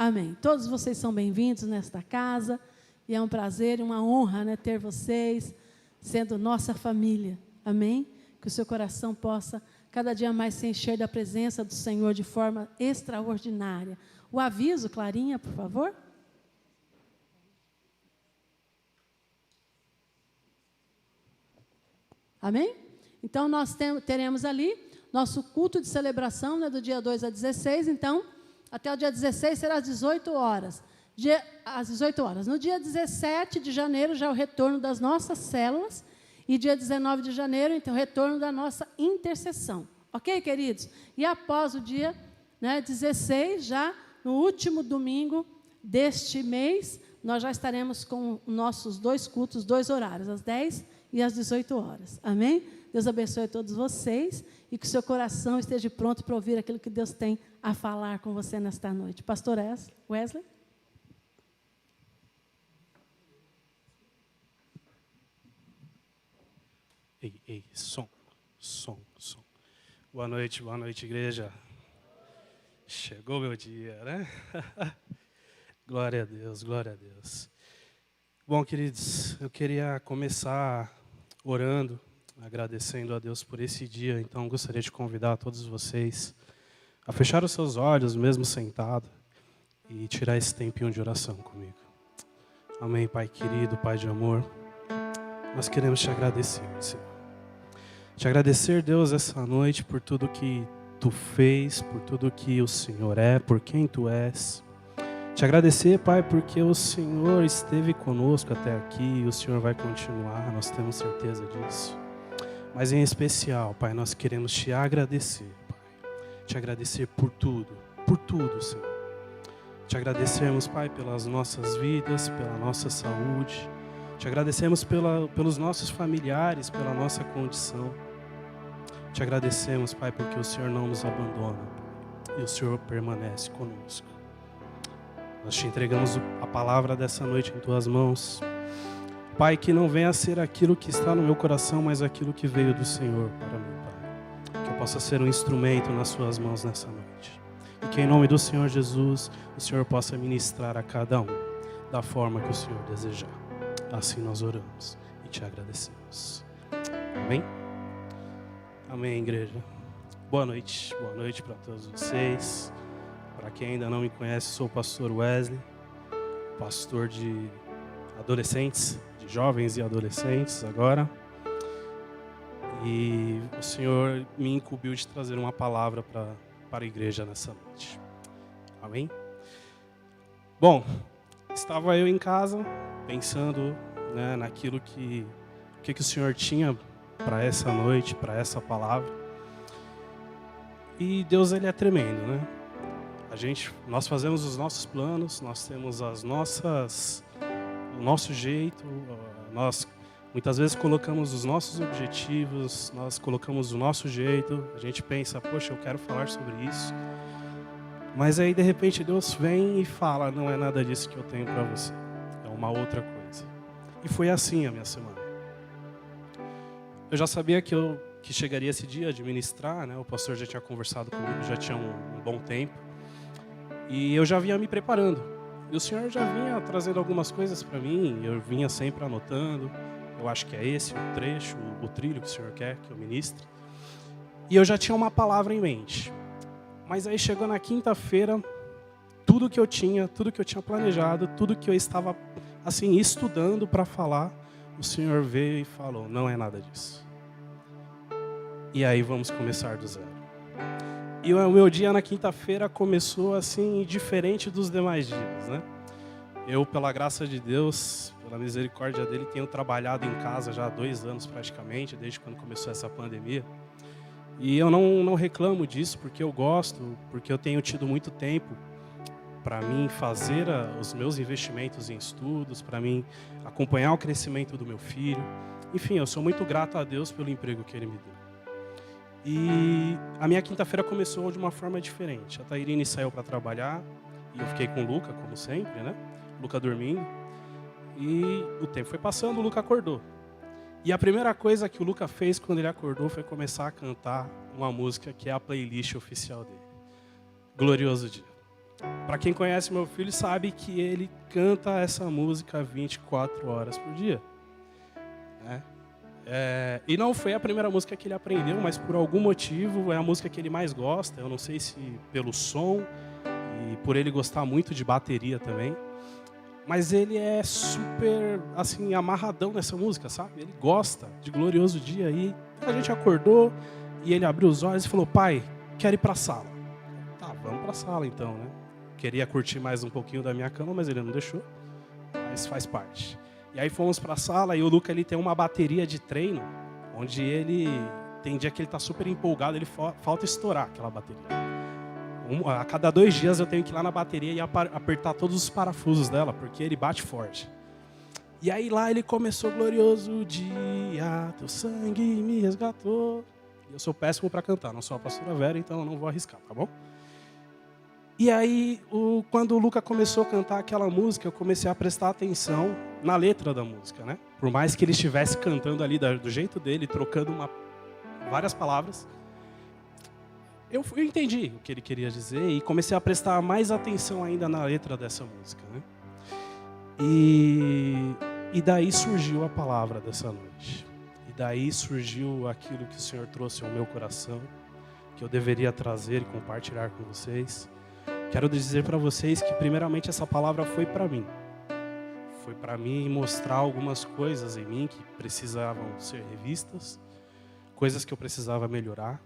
Amém. Todos vocês são bem-vindos nesta casa. E é um prazer e uma honra, né, ter vocês sendo nossa família. Amém? Que o seu coração possa cada dia mais se encher da presença do Senhor de forma extraordinária. O aviso, Clarinha, por favor. Amém? Então, nós teremos ali nosso culto de celebração, né, do dia 2 a 16. Então, até o dia 16 será às 18 horas. Às 18 horas. No dia 17 de janeiro, já é o retorno das nossas células. E dia 19 de janeiro, então, o retorno da nossa intercessão. Ok, queridos? E após o dia, né, 16, já no último domingo deste mês, nós já estaremos com nossos 2 cultos, 2 horários, às 10 e às 18 horas. Amém? Deus abençoe a todos vocês e que o seu coração esteja pronto para ouvir aquilo que Deus tem a falar com você nesta noite. Pastor Wesley? Ei, som. Boa noite, igreja. Chegou meu dia, né? Glória a Deus. Bom, queridos, eu queria começar orando, agradecendo a Deus por esse dia. Então, gostaria de convidar todos vocês a fechar os seus olhos, mesmo sentado, e tirar esse tempinho de oração comigo. Amém, Pai querido, Pai de amor. Nós queremos te agradecer, Senhor. Te agradecer, Deus, essa noite por tudo que Tu fez, por tudo que o Senhor é, por quem Tu és. Te agradecer, Pai, porque o Senhor esteve conosco até aqui e o Senhor vai continuar, nós temos certeza disso. Mas em especial, Pai, nós queremos Te agradecer, Pai. Te agradecer por tudo, Senhor. Te agradecemos, Pai, pelas nossas vidas, pela nossa saúde. Te agradecemos pelos nossos familiares, pela nossa condição. Te agradecemos, Pai, porque o Senhor não nos abandona, Pai, e o Senhor permanece conosco. Nós te entregamos a palavra dessa noite em Tuas mãos. Pai, que não venha a ser aquilo que está no meu coração, mas aquilo que veio do Senhor para mim, Pai. Que eu possa ser um instrumento nas Suas mãos nessa noite. E que em nome do Senhor Jesus, o Senhor possa ministrar a cada um da forma que o Senhor desejar. Assim nós oramos e Te agradecemos. Amém? Amém, igreja. Boa noite para todos vocês. Para quem ainda não me conhece, sou o pastor Wesley, pastor de adolescentes, de jovens e adolescentes agora. E o Senhor me incumbiu de trazer uma palavra para a igreja nessa noite. Amém? Bom, estava eu em casa pensando, né, naquilo que o Senhor tinha para essa noite, para essa palavra. E Deus, Ele é tremendo, né? Nós fazemos os nossos planos, nós temos o nosso jeito, nós muitas vezes colocamos os nossos objetivos, nós colocamos o nosso jeito, a gente pensa, poxa, eu quero falar sobre isso. Mas aí, de repente, Deus vem e fala, não é nada disso que eu tenho para você, é uma outra coisa. E foi assim a minha semana. Eu já sabia que chegaria esse dia de ministrar, né? O pastor já tinha conversado comigo, já tinha um bom tempo. E eu já vinha me preparando. E o Senhor já vinha trazendo algumas coisas para mim, eu vinha sempre anotando. Eu acho que é esse o trecho, o trilho que o Senhor quer que eu ministre. E eu já tinha uma palavra em mente. Mas aí chegou na quinta-feira, tudo que eu tinha planejado, tudo que eu estava assim estudando para falar, o Senhor veio e falou, não é nada disso. E aí vamos começar do zero. E o meu dia na quinta-feira começou assim, diferente dos demais dias, né? Eu, pela graça de Deus, pela misericórdia dele, tenho trabalhado em casa já há 2 anos praticamente, desde quando começou essa pandemia. E eu não reclamo disso, porque eu gosto, porque eu tenho tido muito tempo para mim fazer os meus investimentos em estudos, para mim acompanhar o crescimento do meu filho. Enfim, eu sou muito grato a Deus pelo emprego que Ele me deu. E a minha quinta-feira começou de uma forma diferente. A Tairine saiu para trabalhar e eu fiquei com o Luca, como sempre, né? O Luca dormindo. E o tempo foi passando, o Luca acordou. E a primeira coisa que o Luca fez quando ele acordou foi começar a cantar uma música que é a playlist oficial dele. Glorioso Dia. Para quem conhece meu filho, sabe que ele canta essa música 24 horas por dia. Né? E não foi a primeira música que ele aprendeu, mas por algum motivo é a música que ele mais gosta. Eu não sei se pelo som e por ele gostar muito de bateria também. Mas ele é super, assim, amarradão nessa música, sabe? Ele gosta de Glorioso Dia. E a gente acordou e ele abriu os olhos e falou: pai, quero ir para a sala. Tá, vamos para a sala então, né? Queria curtir mais um pouquinho da minha cama, mas ele não deixou. Mas faz parte. E aí fomos para a sala e o Luca ele tem uma bateria de treino, onde ele tem dia que ele está super empolgado, ele falta estourar aquela bateria. A cada 2 dias eu tenho que ir lá na bateria e apertar todos os parafusos dela, porque ele bate forte. E aí lá ele começou: glorioso dia, teu sangue me resgatou. Eu sou péssimo para cantar, não sou a pastora Vera, então eu não vou arriscar, tá bom? E aí, quando o Luca começou a cantar aquela música, eu comecei a prestar atenção na letra da música, né? Por mais que ele estivesse cantando ali do jeito dele, trocando várias palavras, eu entendi o que ele queria dizer e comecei a prestar mais atenção ainda na letra dessa música, né? E daí surgiu a palavra dessa noite. E daí surgiu aquilo que o Senhor trouxe ao meu coração, que eu deveria trazer e compartilhar com vocês. Quero dizer para vocês que, primeiramente, essa palavra foi para mim. Foi para mim mostrar algumas coisas em mim que precisavam ser revistas, coisas que eu precisava melhorar.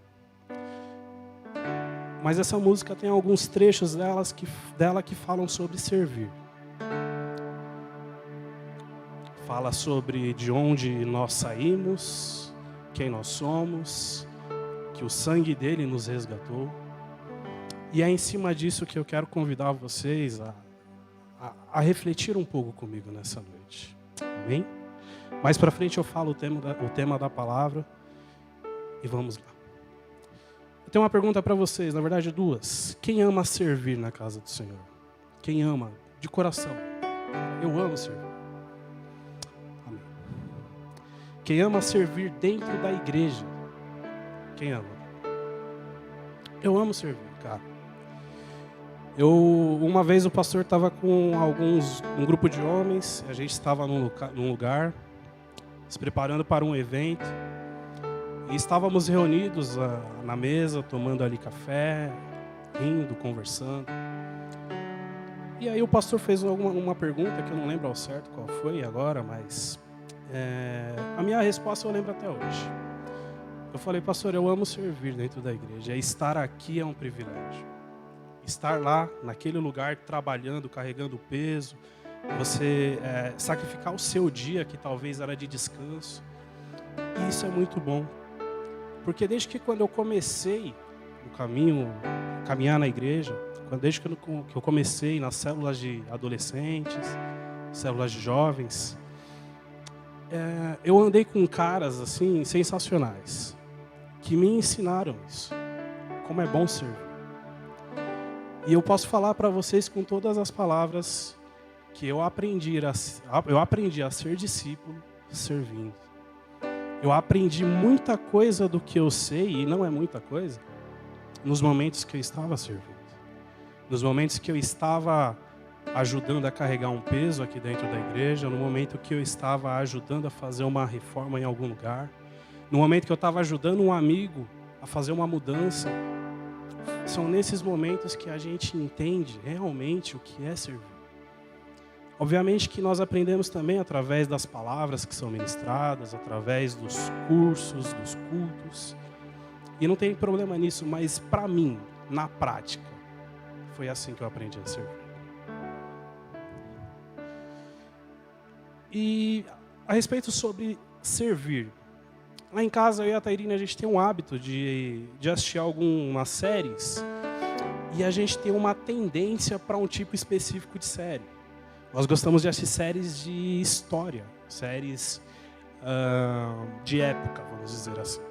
Mas essa música tem alguns trechos dela que falam sobre servir. Fala sobre de onde nós saímos, quem nós somos, que o sangue dele nos resgatou. E é em cima disso que eu quero convidar vocês a refletir um pouco comigo nessa noite. Amém? Mais para frente eu falo o tema da palavra e vamos lá. Eu tenho uma pergunta para vocês, na verdade 2. Quem ama servir na casa do Senhor? Quem ama de coração? Eu amo servir. Amém. Quem ama servir dentro da igreja? Quem ama? Eu amo servir, cara. Uma vez o pastor estava com um grupo de homens, a gente estava num lugar, se preparando para um evento, e estávamos reunidos na mesa, tomando ali café, rindo, conversando. E aí o pastor fez uma pergunta que eu não lembro ao certo qual foi agora, mas a minha resposta eu lembro até hoje. Eu falei: pastor, eu amo servir dentro da igreja, estar aqui é um privilégio. Estar lá, naquele lugar, trabalhando, carregando peso, você sacrificar o seu dia, que talvez era de descanso. E isso é muito bom. Porque desde que quando eu comecei o caminho, caminhar na igreja, desde que eu comecei nas células de adolescentes, células de jovens, eu andei com caras assim sensacionais, que me ensinaram isso, como é bom servir. E eu posso falar para vocês com todas as palavras que eu aprendi a ser discípulo servindo. Eu aprendi muita coisa do que eu sei, e não é muita coisa, nos momentos que eu estava servindo. Nos momentos que eu estava ajudando a carregar um peso aqui dentro da igreja, no momento que eu estava ajudando a fazer uma reforma em algum lugar, no momento que eu estava ajudando um amigo a fazer uma mudança. São nesses momentos que a gente entende realmente o que é servir. Obviamente que nós aprendemos também através das palavras que são ministradas, através dos cursos, dos cultos. E não tem problema nisso, mas para mim, na prática, foi assim que eu aprendi a servir. E a respeito sobre servir, lá em casa, eu e a Tairina, a gente tem um hábito de assistir algumas séries e a gente tem uma tendência para um tipo específico de série. Nós gostamos de assistir séries de história, séries de época, vamos dizer assim.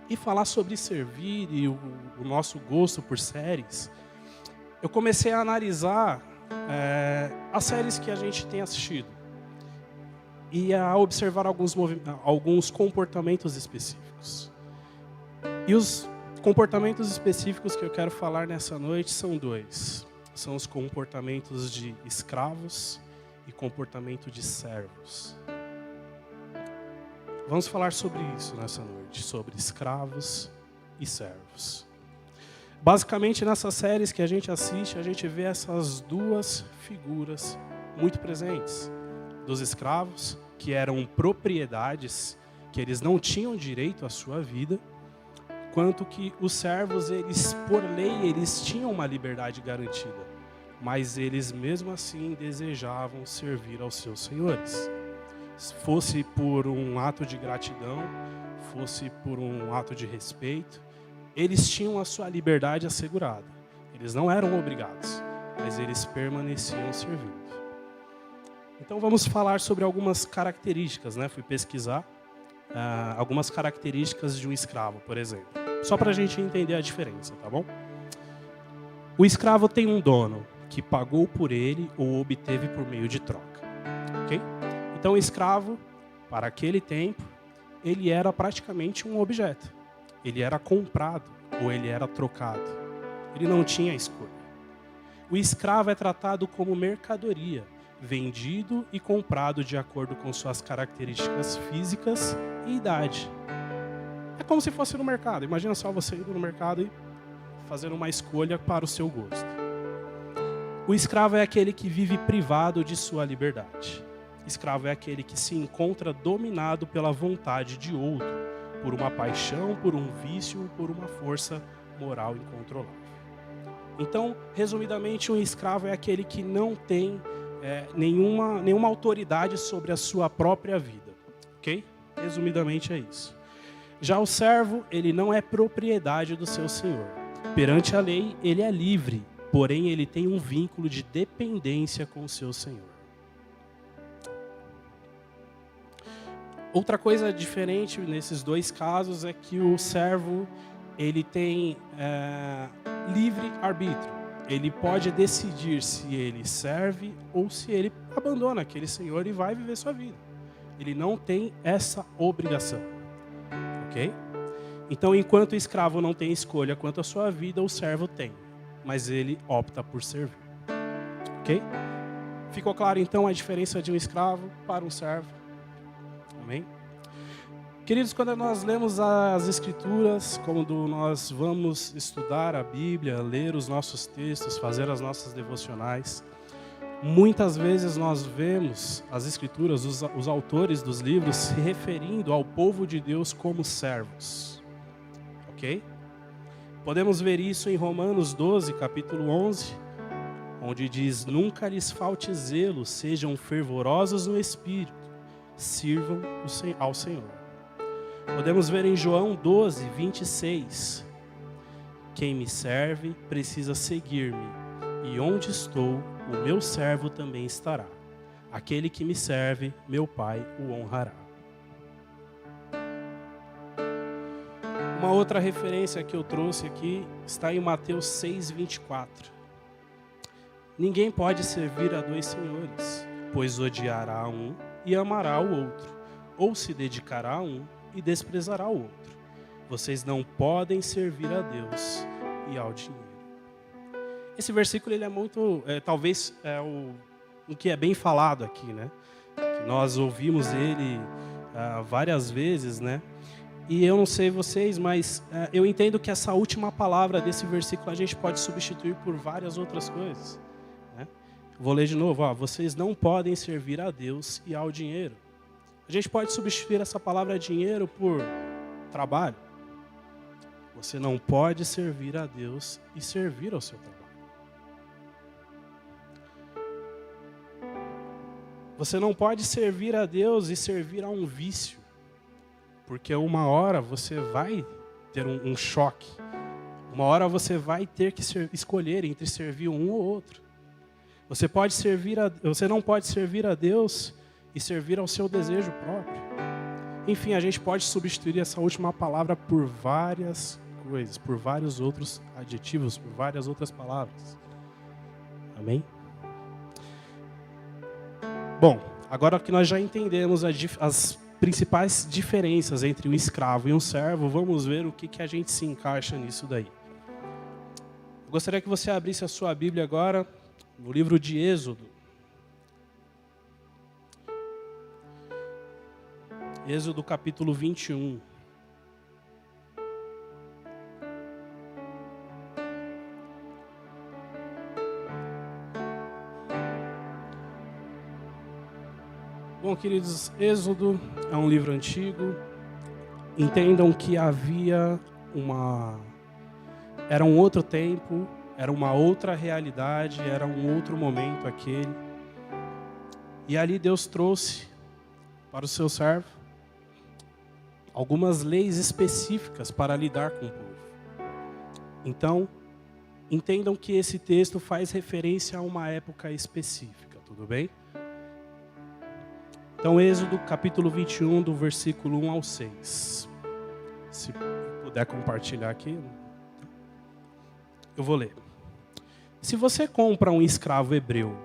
E falar sobre servir e o nosso gosto por séries, eu comecei a analisar as séries que a gente tem assistido e a observar alguns comportamentos específicos. E os comportamentos específicos que eu quero falar nessa noite são 2. são os comportamentos de escravos e comportamento de servos. Vamos falar sobre isso nessa noite, sobre escravos e servos. Basicamente, nessas séries que a gente assiste, a gente vê essas duas figuras muito presentes. Dos escravos, que eram propriedades, que eles não tinham direito à sua vida, quanto que os servos, eles, por lei, eles tinham uma liberdade garantida, mas eles mesmo assim desejavam servir aos seus senhores. Fosse por um ato de gratidão, fosse por um ato de respeito, eles tinham a sua liberdade assegurada. Eles não eram obrigados, mas eles permaneciam servindo. Então vamos falar sobre algumas características, né? Fui pesquisar algumas características de um escravo, por exemplo. Só para a gente entender a diferença, tá bom? O escravo tem um dono que pagou por ele ou obteve por meio de troca, ok? Então o escravo, para aquele tempo, ele era praticamente um objeto. Ele era comprado ou ele era trocado. Ele não tinha escolha. O escravo é tratado como mercadoria, vendido e comprado de acordo com suas características físicas e idade. É como se fosse no mercado. Imagina só você indo no mercado e fazendo uma escolha para o seu gosto. O escravo é aquele que vive privado de sua liberdade. Escravo é aquele que se encontra dominado pela vontade de outro, por uma paixão, por um vício ou por uma força moral incontrolável. Então, resumidamente, um escravo é aquele que não tem nenhuma autoridade sobre a sua própria vida. Ok? Resumidamente é isso. Já o servo, ele não é propriedade do seu senhor. Perante a lei, ele é livre, porém ele tem um vínculo de dependência com o seu senhor. Outra coisa diferente nesses dois casos é que o servo, ele tem livre arbítrio. Ele pode decidir se ele serve ou se ele abandona aquele senhor e vai viver sua vida. Ele não tem essa obrigação. Ok? Então, enquanto o escravo não tem escolha quanto à sua vida, o servo tem. Mas ele opta por servir. Ok? Ficou claro, então, a diferença de um escravo para um servo? Amém? Queridos, quando nós lemos as Escrituras, quando nós vamos estudar a Bíblia, ler os nossos textos, fazer as nossas devocionais, muitas vezes nós vemos as Escrituras, os autores dos livros, se referindo ao povo de Deus como servos. Ok? Podemos ver isso em Romanos 12, capítulo 11, onde diz: nunca lhes falte zelo, sejam fervorosos no Espírito, sirvam ao Senhor. Podemos ver em João 12, 26. Quem me serve precisa seguir-me, e onde estou, o meu servo também estará. Aquele que me serve, meu Pai o honrará. Uma outra referência que eu trouxe aqui está em Mateus 6, 24. Ninguém pode servir a dois senhores, pois odiará um e amará o outro, ou se dedicará a um e desprezará o outro. Vocês não podem servir a Deus e ao dinheiro. Esse versículo ele é muito, talvez o que é bem falado aqui, né? Que nós ouvimos ele várias vezes, né? E eu não sei vocês, mas eu entendo que essa última palavra desse versículo a gente pode substituir por várias outras coisas, né? Vou ler de novo. Vocês não podem servir a Deus e ao dinheiro. A gente pode substituir essa palavra dinheiro por trabalho. Você não pode servir a Deus e servir ao seu trabalho. Você não pode servir a Deus e servir a um vício. Porque uma hora você vai ter um choque. Uma hora você vai ter que escolher entre servir um ou outro. Você não pode servir a Deus e servir ao seu desejo próprio. Enfim, a gente pode substituir essa última palavra por várias coisas, por vários outros adjetivos, por várias outras palavras. Amém? Bom, agora que nós já entendemos as principais diferenças entre um escravo e um servo, vamos ver o que a gente se encaixa nisso daí. Eu gostaria que você abrisse a sua Bíblia agora no livro de Êxodo. Êxodo capítulo 21. Bom, queridos, Êxodo é um livro antigo. Entendam que era um outro tempo, era uma outra realidade, era um outro momento aquele. E ali Deus trouxe para o seu servo algumas leis específicas para lidar com o povo. Então, entendam que esse texto faz referência a uma época específica, tudo bem? Então, Êxodo capítulo 21, do versículo 1 ao 6. Se puder compartilhar aqui, eu vou ler. Se você compra um escravo hebreu,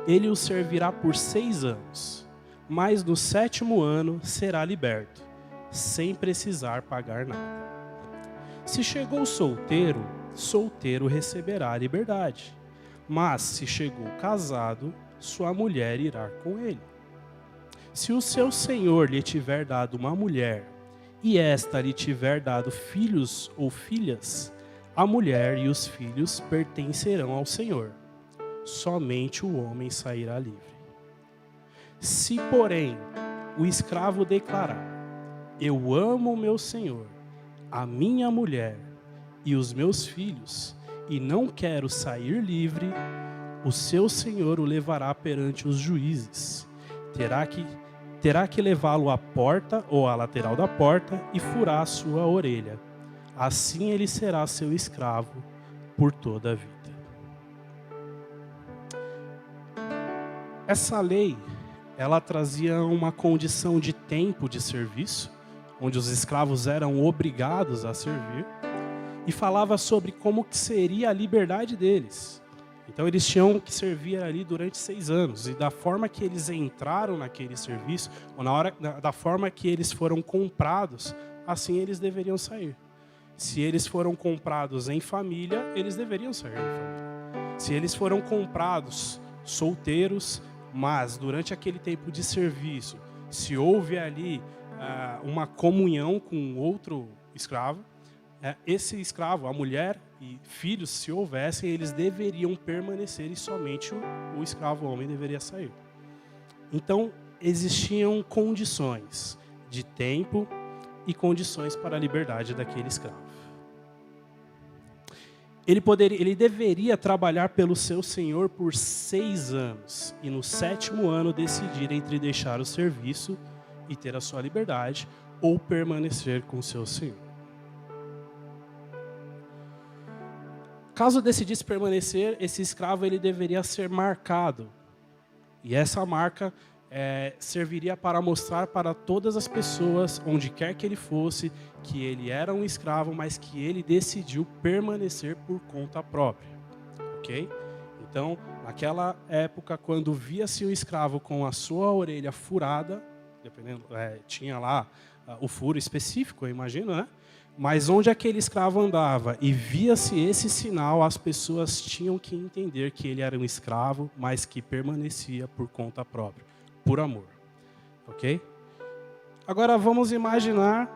ele o servirá por 6 anos, mas no 7º ano será liberto, sem precisar pagar nada. Se chegou solteiro, solteiro receberá a liberdade. Mas se chegou casado, sua mulher irá com ele. Se o seu senhor lhe tiver dado uma mulher, e esta lhe tiver dado filhos ou filhas, a mulher e os filhos pertencerão ao senhor. Somente o homem sairá livre. Se, porém, o escravo declarar: eu amo o meu senhor, a minha mulher e os meus filhos, e não quero sair livre, o seu senhor o levará perante os juízes. Terá que levá-lo à porta ou à lateral da porta e furar a sua orelha. Assim ele será seu escravo por toda a vida. Essa lei, ela trazia uma condição de tempo de serviço, onde os escravos eram obrigados a servir, e falava sobre como que seria a liberdade deles. Então eles tinham que servir ali durante 6 anos. E da forma que eles entraram naquele serviço, ou da forma que eles foram comprados, assim eles deveriam sair. Se eles foram comprados em família, eles deveriam sair em família. Se eles foram comprados solteiros, mas durante aquele tempo de serviço, se houve ali uma comunhão com outro escravo, esse escravo, a mulher e filhos, se houvessem, eles deveriam permanecer e somente o escravo homem deveria sair. Então, existiam condições de tempo e condições para a liberdade daquele escravo. Ele deveria trabalhar pelo seu senhor por 6 anos e no 7º ano decidir entre deixar o serviço e ter a sua liberdade ou permanecer com o seu senhor. Caso decidisse permanecer, esse escravo ele deveria ser marcado. E essa marca serviria para mostrar para todas as pessoas, onde quer que ele fosse, que ele era um escravo, mas que ele decidiu permanecer por conta própria. Ok? Então, naquela época, quando via-se o escravo com a sua orelha furada, dependendo, tinha lá o furo específico, eu imagino, né? Mas onde aquele escravo andava e via-se esse sinal, as pessoas tinham que entender que ele era um escravo, mas que permanecia por conta própria, por amor. Ok? Agora vamos imaginar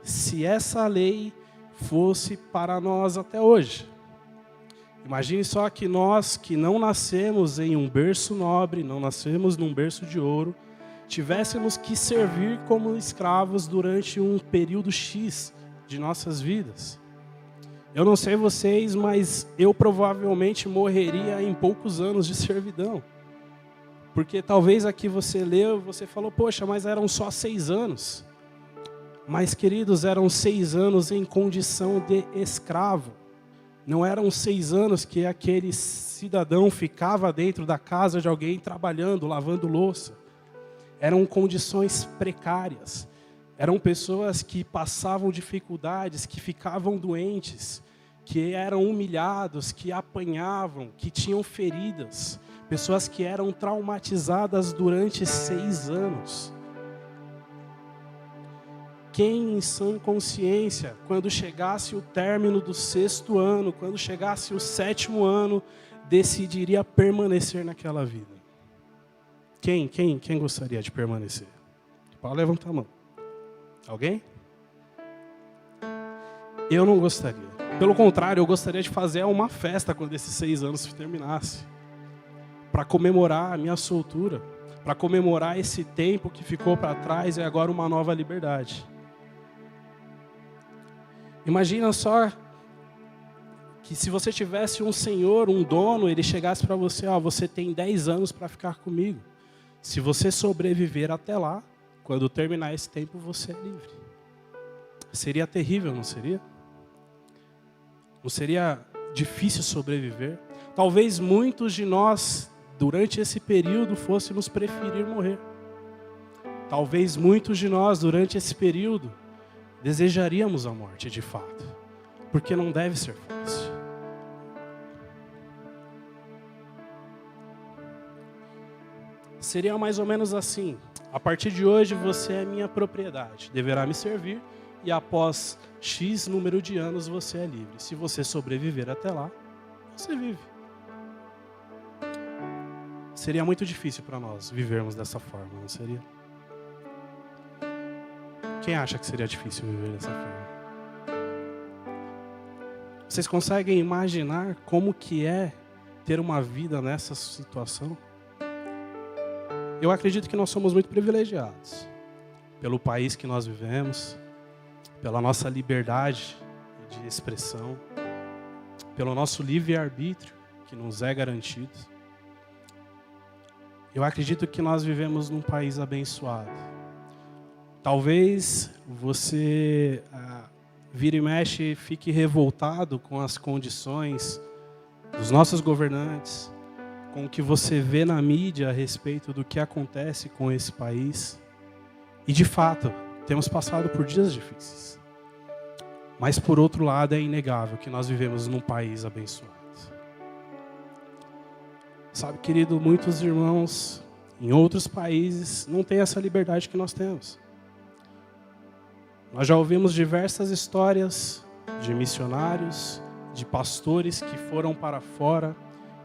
se essa lei fosse para nós até hoje. Imagine só que nós, que não nascemos em um berço nobre, não nascemos num berço de ouro, tivéssemos que servir como escravos durante um período X de nossas vidas. Eu não sei vocês, mas eu provavelmente morreria em poucos anos de servidão. Porque talvez aqui você leu, você falou, poxa, mas eram só 6 anos. Mas, queridos, eram 6 anos em condição de escravo. Não eram 6 anos que aquele cidadão ficava dentro da casa de alguém trabalhando, lavando louça. Eram condições precárias. Eram pessoas que passavam dificuldades, que ficavam doentes, que eram humilhados, que apanhavam, que tinham feridas. Pessoas que eram traumatizadas durante 6 anos. Quem em sã consciência, quando chegasse o término do 6º ano, quando chegasse o 7º ano, decidiria permanecer naquela vida? Quem gostaria de permanecer? Pode levantar a mão. Alguém? Eu não gostaria. Pelo contrário, eu gostaria de fazer uma festa quando esses 6 anos terminasse. Para comemorar a minha soltura. Para comemorar esse tempo que ficou para trás e agora uma nova liberdade. Imagina só que se você tivesse um senhor, um dono, ele chegasse para você, você tem 10 anos para ficar comigo. Se você sobreviver até lá, quando terminar esse tempo, você é livre. Seria terrível, não seria? Não seria difícil sobreviver? Talvez muitos de nós, durante esse período, fôssemos preferir morrer. Talvez muitos de nós, durante esse período, desejaríamos a morte de fato. Porque não deve ser fácil. Seria mais ou menos assim: a partir de hoje você é minha propriedade, deverá me servir, e após X número de anos você é livre. Se você sobreviver até lá, você vive. Seria muito difícil para nós vivermos dessa forma, não seria? Quem acha que seria difícil viver dessa forma? Vocês conseguem imaginar como que é ter uma vida nessa situação? Eu acredito que nós somos muito privilegiados pelo país que nós vivemos, pela nossa liberdade de expressão, pelo nosso livre-arbítrio que nos é garantido. Eu acredito que nós vivemos num país abençoado. Talvez você vira e mexe e fique revoltado com as condições dos nossos governantes, com o que você vê na mídia a respeito do que acontece com esse país. E de fato, temos passado por dias difíceis. Mas por outro lado, é inegável que nós vivemos num país abençoado. Sabe, querido, muitos irmãos em outros países não têm essa liberdade que nós temos. Nós já ouvimos diversas histórias de missionários, de pastores que foram para fora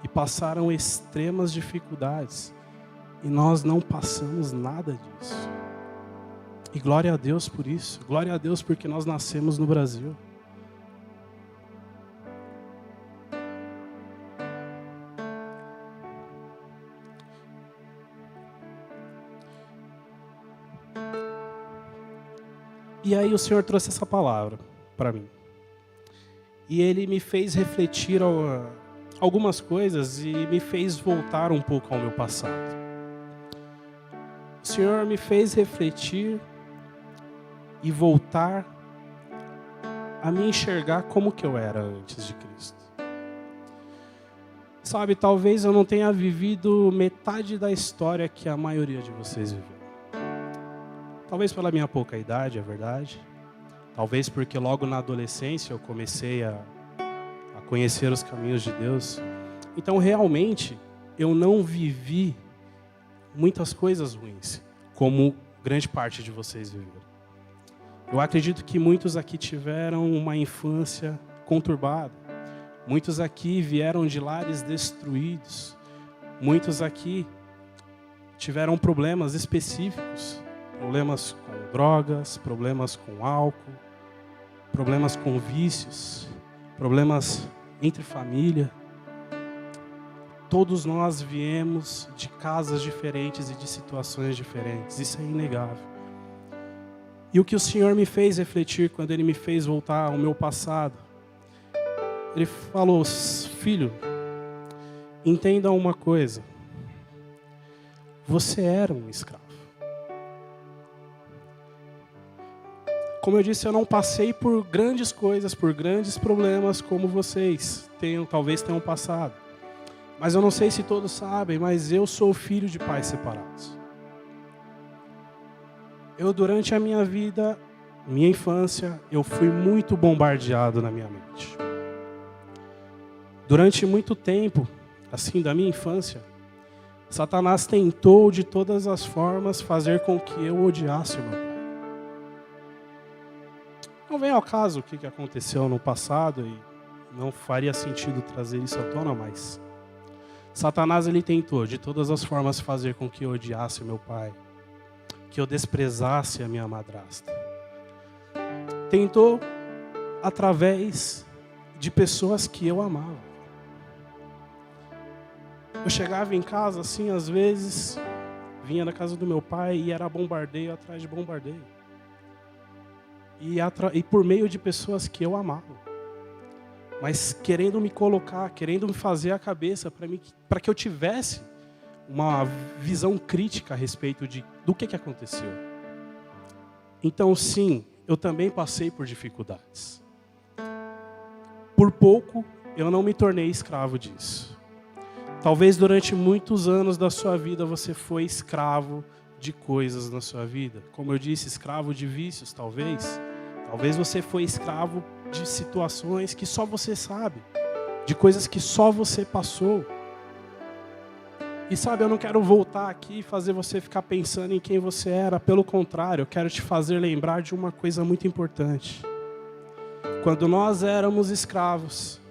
e passaram extremas dificuldades. E nós não passamos nada disso. E glória a Deus por isso. Glória a Deus porque nós nascemos no Brasil. E aí o Senhor trouxe essa palavra para mim. E Ele me fez refletir algumas coisas e me fez voltar um pouco ao meu passado. O Senhor me fez refletir e voltar a me enxergar como que eu era antes de Cristo. Sabe, talvez eu não tenha vivido metade da história que a maioria de vocês viveu. Talvez pela minha pouca idade, é verdade. Talvez porque logo na adolescência eu comecei a conhecer os caminhos de Deus. Então, realmente, eu não vivi muitas coisas ruins, como grande parte de vocês viveram. Eu acredito que muitos aqui tiveram uma infância conturbada. Muitos aqui vieram de lares destruídos. Muitos aqui tiveram problemas específicos. Problemas com drogas, problemas com álcool, problemas com vícios, problemas entre família. Todos nós viemos de casas diferentes e de situações diferentes. Isso é inegável. E o que o Senhor me fez refletir quando Ele me fez voltar ao meu passado, Ele falou: filho, entenda uma coisa. Você era um escravo. Como eu disse, eu não passei por grandes coisas, por grandes problemas como vocês talvez tenham passado. Mas eu não sei se todos sabem, mas eu sou filho de pais separados. Eu, durante a minha vida, minha infância, eu fui muito bombardeado na minha mente. Durante muito tempo, assim, da minha infância, Satanás tentou de todas as formas fazer com que eu odiasse o meu pai. Não vem ao caso o que aconteceu no passado e não faria sentido trazer isso à tona, mas Satanás ele tentou de todas as formas fazer com que eu odiasse meu pai, que eu desprezasse a minha madrasta. Tentou através de pessoas que eu amava. Eu chegava em casa assim, às vezes, vinha da casa do meu pai e era bombardeio atrás de bombardeio. E por meio de pessoas que eu amava. Mas querendo me colocar, querendo me fazer a cabeça para que eu tivesse uma visão crítica a respeito do que aconteceu. Então, sim, eu também passei por dificuldades. Por pouco, eu não me tornei escravo disso. Talvez durante muitos anos da sua vida você foi escravo de coisas na sua vida. Como eu disse, escravo de vícios, talvez. Talvez você foi escravo de situações que só você sabe. De coisas que só você passou. E sabe, eu não quero voltar aqui e fazer você ficar pensando em quem você era. Pelo contrário, eu quero te fazer lembrar de uma coisa muito importante. Quando nós éramos escravos,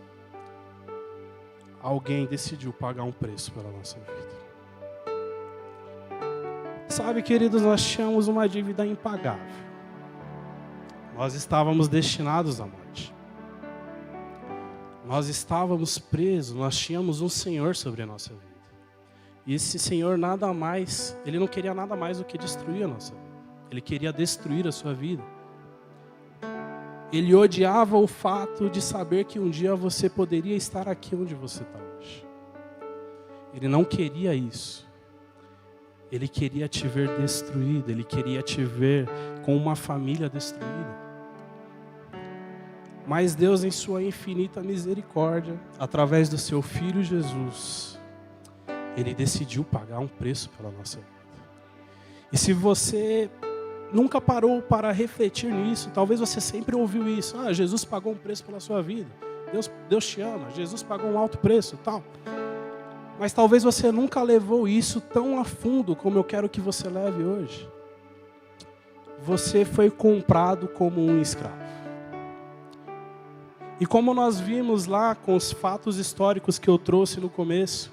alguém decidiu pagar um preço pela nossa vida. Sabe, queridos, nós tínhamos uma dívida impagável. Nós estávamos destinados à morte. Nós estávamos presos, nós tínhamos um Senhor sobre a nossa vida. E esse Senhor ele não queria nada mais do que destruir a nossa vida. Ele queria destruir a sua vida. Ele odiava o fato de saber que um dia você poderia estar aqui onde você está hoje. Ele não queria isso. Ele queria te ver destruído. Ele queria te ver com uma família destruída. Mas Deus, em sua infinita misericórdia, através do seu Filho Jesus, Ele decidiu pagar um preço pela nossa vida. E se você nunca parou para refletir nisso, talvez você sempre ouviu isso. Jesus pagou um preço pela sua vida. Deus te ama, Jesus pagou um alto preço, tal. Mas talvez você nunca levou isso tão a fundo como eu quero que você leve hoje. Você foi comprado como um escravo. E como nós vimos lá com os fatos históricos que eu trouxe no começo,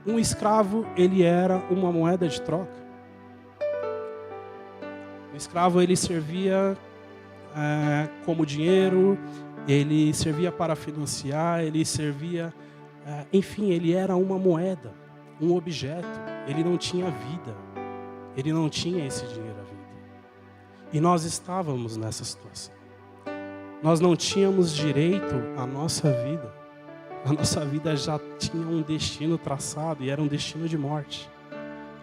um escravo, ele era uma moeda de troca. O escravo, ele servia como dinheiro, ele servia para financiar, ele servia... enfim, ele era uma moeda, um objeto. Ele não tinha vida. Ele não tinha esse dinheiro à vida. E nós estávamos nessa situação. Nós não tínhamos direito à nossa vida. A nossa vida já tinha um destino traçado e era um destino de morte.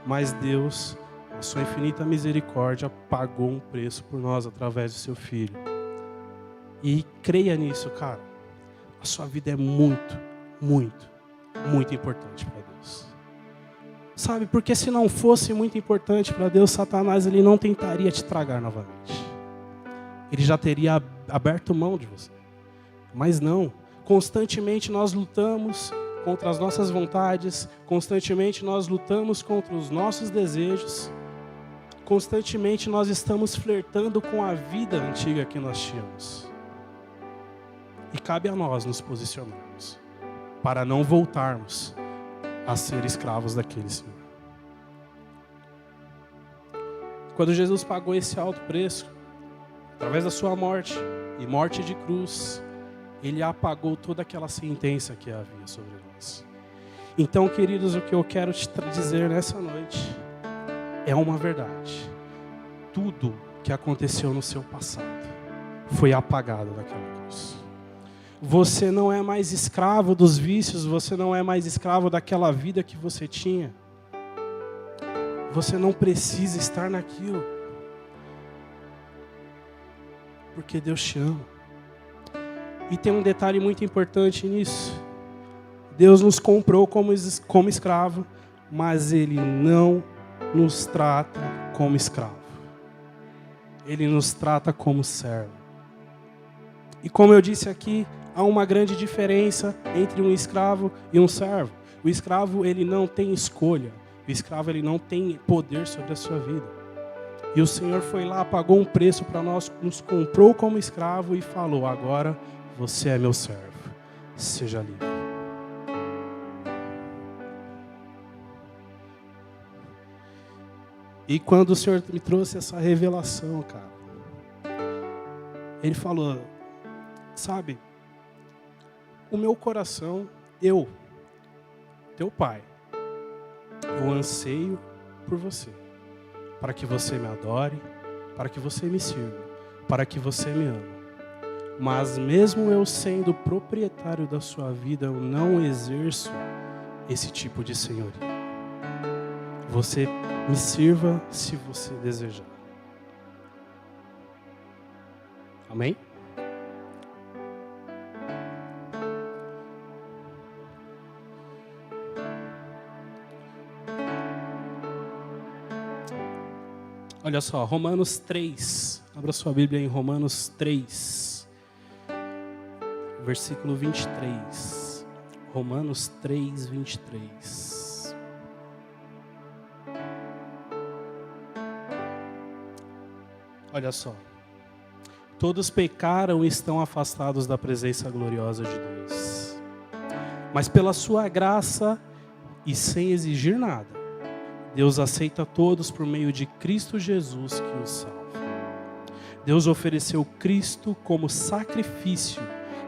Mas Deus, na sua infinita misericórdia, pagou um preço por nós através do seu Filho. E creia nisso, cara. A sua vida é muito, muito, muito importante para Deus. Sabe, porque se não fosse muito importante para Deus, Satanás ele não tentaria te tragar novamente. Ele já teria aberto mão de você. Mas não. Constantemente nós lutamos contra as nossas vontades. Constantemente nós lutamos contra os nossos desejos. Constantemente nós estamos flertando com a vida antiga que nós tínhamos. E cabe a nós nos posicionarmos para não voltarmos a ser escravos daquele Senhor. Quando Jesus pagou esse alto preço, através da sua morte e morte de cruz, Ele apagou toda aquela sentença que havia sobre nós. Então, queridos, o que eu quero te dizer nessa noite é uma verdade. Tudo que aconteceu no seu passado foi apagado naquela cruz. Você não é mais escravo dos vícios, você não é mais escravo daquela vida que você tinha. Você não precisa estar naquilo. Porque Deus te ama. E tem um detalhe muito importante nisso. Deus nos comprou como escravo, mas Ele não nos trata como escravo. Ele nos trata como servo. E como eu disse aqui, há uma grande diferença entre um escravo e um servo. O escravo, ele não tem escolha. O escravo, ele não tem poder sobre a sua vida. E o Senhor foi lá, pagou um preço para nós, nos comprou como escravo e falou: agora você é meu servo, seja livre. E quando o Senhor me trouxe essa revelação, cara, Ele falou: sabe, o meu coração, teu pai, eu anseio por você, para que você me adore, para que você me sirva, para que você me ame. Mas mesmo eu sendo proprietário da sua vida, eu não exerço esse tipo de senhoria. Você me sirva se você desejar. Amém? Olha só, Romanos 3. Abra sua Bíblia em Romanos 3. Versículo 23. Romanos 3, 23. Olha só. Todos pecaram e estão afastados da presença gloriosa de Deus. Mas pela sua graça e sem exigir nada, Deus aceita todos por meio de Cristo Jesus que os salva. Deus ofereceu Cristo como sacrifício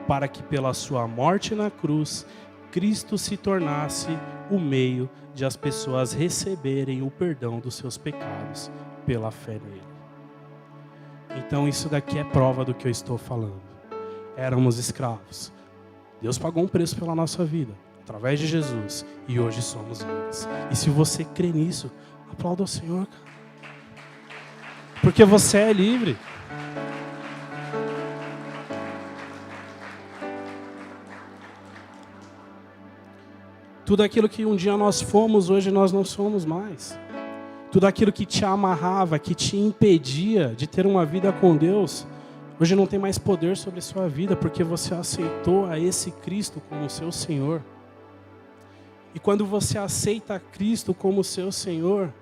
para que pela sua morte na cruz, Cristo se tornasse o meio de as pessoas receberem o perdão dos seus pecados pela fé nele. Então isso daqui é prova do que eu estou falando. Éramos escravos. Deus pagou um preço pela nossa vida, através de Jesus, e hoje somos livres. E se você crê nisso, aplauda o Senhor, cara. Porque você é livre. Tudo aquilo que um dia nós fomos, hoje nós não somos mais. Tudo aquilo que te amarrava, que te impedia de ter uma vida com Deus, hoje não tem mais poder sobre a sua vida, porque você aceitou a esse Cristo como seu Senhor. E quando você aceita Cristo como seu Senhor,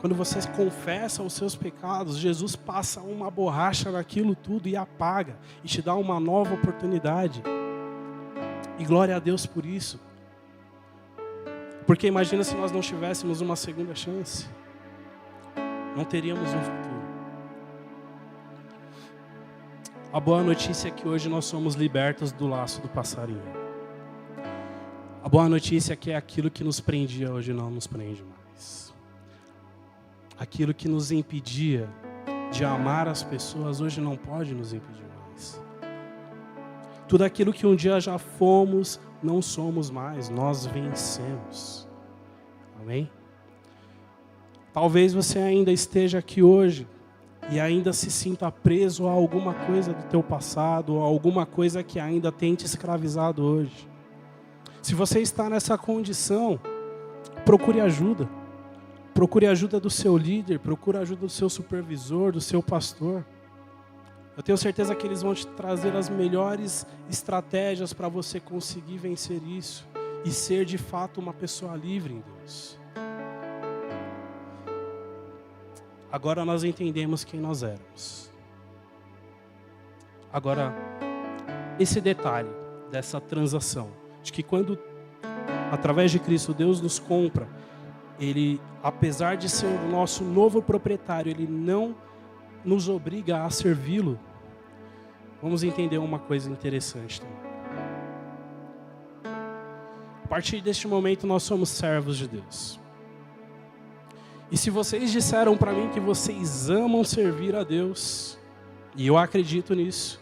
quando você confessa os seus pecados, Jesus passa uma borracha naquilo tudo e apaga, e te dá uma nova oportunidade. E glória a Deus por isso. Porque imagina se nós não tivéssemos uma segunda chance. Não teríamos um futuro. A boa notícia é que hoje nós somos libertos do laço do passarinho. A boa notícia é que aquilo que nos prendia hoje não nos prende mais. Aquilo que nos impedia de amar as pessoas hoje não pode nos impedir mais. Tudo aquilo que um dia já fomos, não somos mais, nós vencemos. Amém? Talvez você ainda esteja aqui hoje e ainda se sinta preso a alguma coisa do teu passado, ou a alguma coisa que ainda tem te escravizado hoje. Se você está nessa condição, procure ajuda. Procure ajuda do seu líder, procure ajuda do seu supervisor, do seu pastor. Eu tenho certeza que eles vão te trazer as melhores estratégias para você conseguir vencer isso e ser de fato uma pessoa livre em Deus. Agora nós entendemos quem nós éramos. Agora, esse detalhe dessa transação, de que quando, através de Cristo, Deus nos compra, Ele, apesar de ser o nosso novo proprietário, Ele não nos obriga a servi-lo. Vamos entender uma coisa interessante também. A partir deste momento, nós somos servos de Deus. E se vocês disseram para mim que vocês amam servir a Deus, e eu acredito nisso,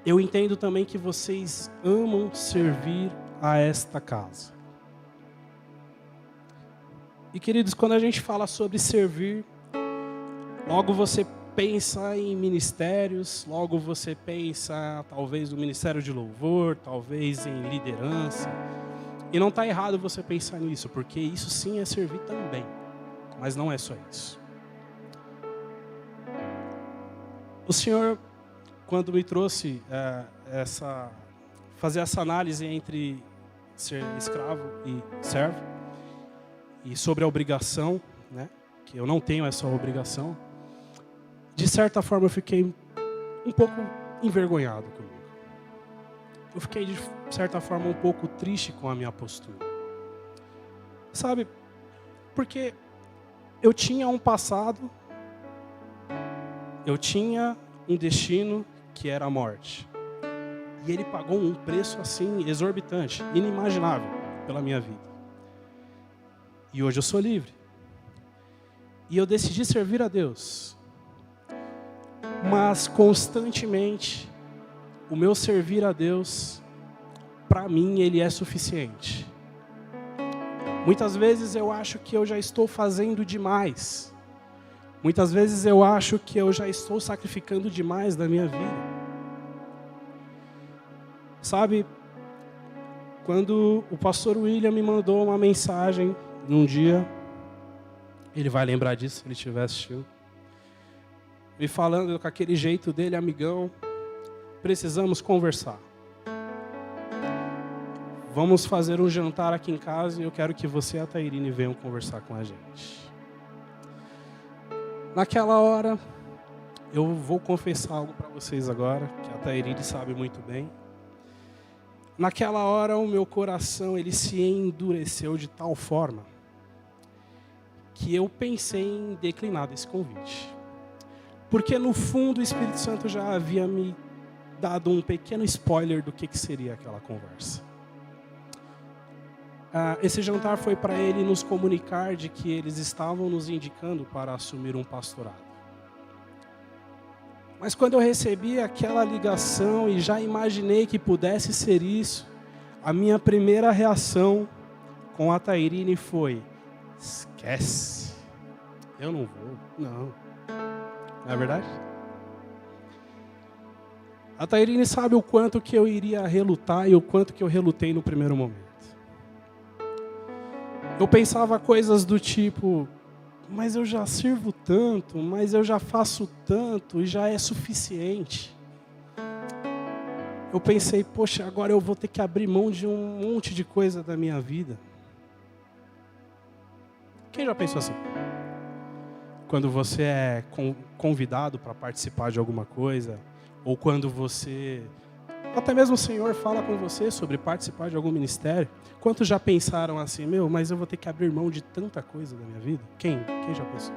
eu entendo também que vocês amam servir a esta casa. E queridos, quando a gente fala sobre servir, logo você pensa em ministérios, logo você pensa talvez no ministério de louvor, talvez em liderança. E não está errado você pensar nisso, porque isso sim é servir também. Mas não é só isso. O Senhor, quando me trouxe fazer essa análise entre ser escravo e servo, e sobre a obrigação, né? que eu não tenho essa obrigação, de certa forma eu fiquei um pouco envergonhado comigo. Eu fiquei, de certa forma, um pouco triste com a minha postura. Sabe, porque eu tinha um passado, eu tinha um destino que era a morte. E ele pagou um preço assim exorbitante, inimaginável pela minha vida. E hoje eu sou livre. E eu decidi servir a Deus. Mas constantemente, o meu servir a Deus, para mim, ele é suficiente. Muitas vezes eu acho que eu já estou fazendo demais. Muitas vezes eu acho que eu já estou sacrificando demais da minha vida. Sabe, quando o pastor William me mandou uma mensagem num dia, ele vai lembrar disso se ele estiver assistindo, me falando com aquele jeito dele, amigão, precisamos conversar. Vamos fazer um jantar aqui em casa e eu quero que você e a Tairine venham conversar com a gente. Naquela hora, eu vou confessar algo para vocês agora, que a Tairine sabe muito bem. Naquela hora, o meu coração ele se endureceu de tal forma que eu pensei em declinar desse convite. Porque, no fundo, o Espírito Santo já havia me dado um pequeno spoiler do que seria aquela conversa. Esse jantar foi para ele nos comunicar de que eles estavam nos indicando para assumir um pastorado. Mas quando eu recebi aquela ligação e já imaginei que pudesse ser isso, a minha primeira reação com a Tairine foi: esquece, eu não vou, não. Não é verdade? A Tairine sabe o quanto que eu iria relutar e o quanto que eu relutei no primeiro momento. Eu pensava coisas do tipo: mas eu já sirvo tanto, mas eu já faço tanto e já é suficiente. Eu pensei: poxa, agora eu vou ter que abrir mão de um monte de coisa da minha vida. Quem já pensou assim? Quando você é convidado para participar de alguma coisa, ou quando você, até mesmo o Senhor fala com você sobre participar de algum ministério, quantos já pensaram assim: meu, mas eu vou ter que abrir mão de tanta coisa da minha vida? Quem já pensou?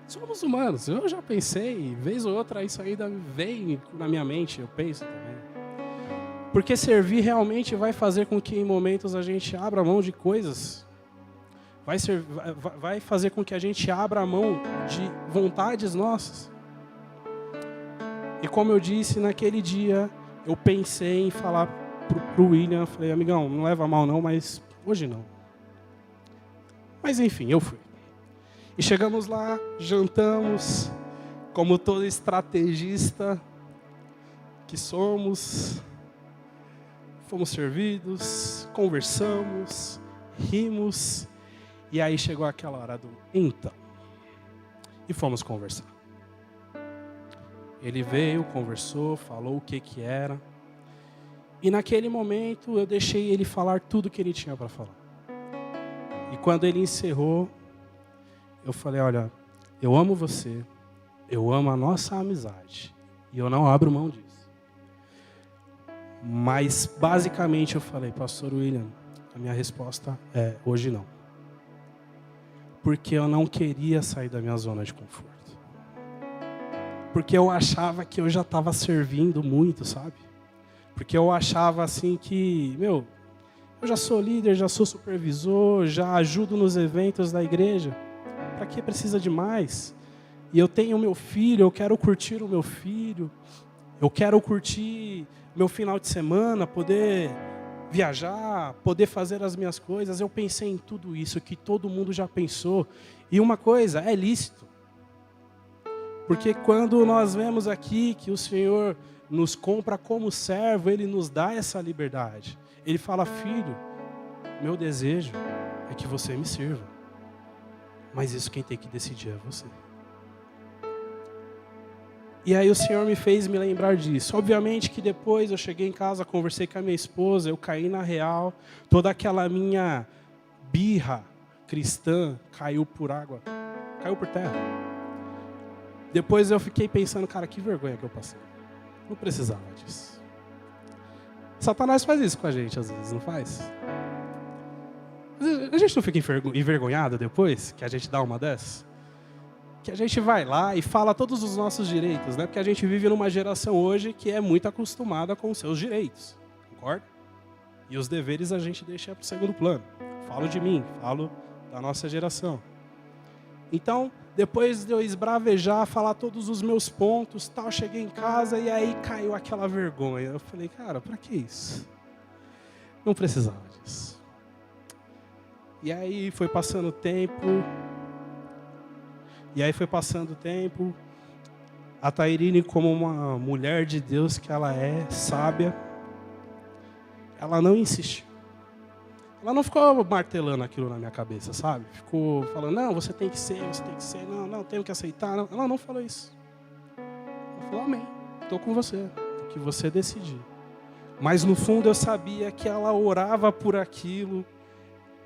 Somos humanos, eu já pensei, vez ou outra isso ainda vem na minha mente, eu penso também. Porque servir realmente vai fazer com que em momentos a gente abra mão de coisas. Vai fazer com que a gente abra a mão de vontades nossas. E como eu disse, naquele dia, eu pensei em falar pro William, falei: amigão, não leva mal não, mas hoje não. Mas enfim, eu fui. E chegamos lá, jantamos, como todo estrategista que somos, fomos servidos, conversamos, rimos, e aí chegou aquela hora do então. E fomos conversar. Ele veio, conversou, falou o que era. E naquele momento eu deixei ele falar tudo o que ele tinha para falar. E quando ele encerrou, eu falei: olha, eu amo você, eu amo a nossa amizade, e eu não abro mão disso. Mas basicamente eu falei: pastor William, a minha resposta é: hoje não. Porque eu não queria sair da minha zona de conforto. Porque eu achava que eu já estava servindo muito, sabe? Porque eu achava assim que, meu, eu já sou líder, já sou supervisor, já ajudo nos eventos da igreja. Para que precisa de mais? E eu tenho meu filho, eu quero curtir o meu filho. Eu quero curtir meu final de semana, poder viajar, poder fazer as minhas coisas. Eu pensei em tudo isso que todo mundo já pensou. E uma coisa, é lícito. Porque quando nós vemos aqui que o Senhor nos compra como servo, Ele nos dá essa liberdade. Ele fala: filho, meu desejo é que você me sirva. Mas isso quem tem que decidir é você. E aí o Senhor me fez me lembrar disso. Obviamente que depois eu cheguei em casa, conversei com a minha esposa, eu caí na real, toda aquela minha birra cristã caiu por água, caiu por terra. Depois eu fiquei pensando, cara, que vergonha que eu passei. Não precisava disso. Satanás faz isso com a gente às vezes, não faz? A gente não fica envergonhado depois que a gente dá uma dessas? Que a gente vai lá e fala todos os nossos direitos, né? Porque a gente vive numa geração hoje que é muito acostumada com os seus direitos, concorda? E os deveres a gente deixa para o segundo plano. Falo de mim, falo da nossa geração. Então, depois de eu esbravejar, falar todos os meus pontos, tal, cheguei em casa e aí caiu aquela vergonha. Eu falei, cara, para que isso? Não precisava disso. E aí foi passando o tempo. A Tairine, como uma mulher de Deus que ela é, sábia, ela não insistiu. Ela não ficou martelando aquilo na minha cabeça, sabe? Ficou falando, não, você tem que ser, não, tenho que aceitar. Não. Ela não falou isso. Ela falou, amém, estou com você, o que você decidir. Mas no fundo eu sabia que ela orava por aquilo,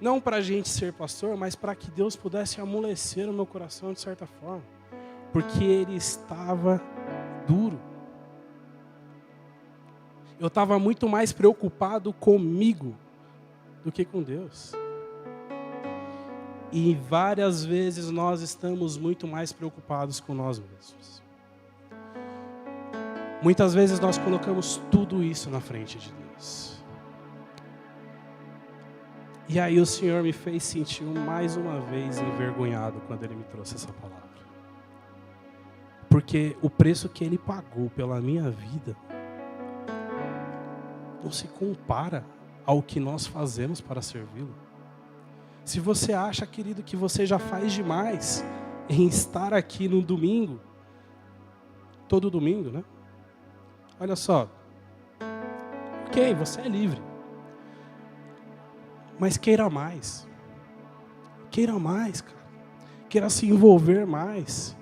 não para a gente ser pastor, mas para que Deus pudesse amolecer o meu coração de certa forma. Porque ele estava duro. Eu estava muito mais preocupado comigo do que com Deus. E várias vezes nós estamos muito mais preocupados com nós mesmos. Muitas vezes nós colocamos tudo isso na frente de Deus. E aí o Senhor me fez sentir mais uma vez envergonhado quando Ele me trouxe essa palavra. Porque o preço que Ele pagou pela minha vida não se compara ao que nós fazemos para servi-lo. Se você acha, querido, que você já faz demais em estar aqui no domingo, todo domingo, né? Olha só, ok, você é livre, mas queira mais, cara, queira se envolver mais,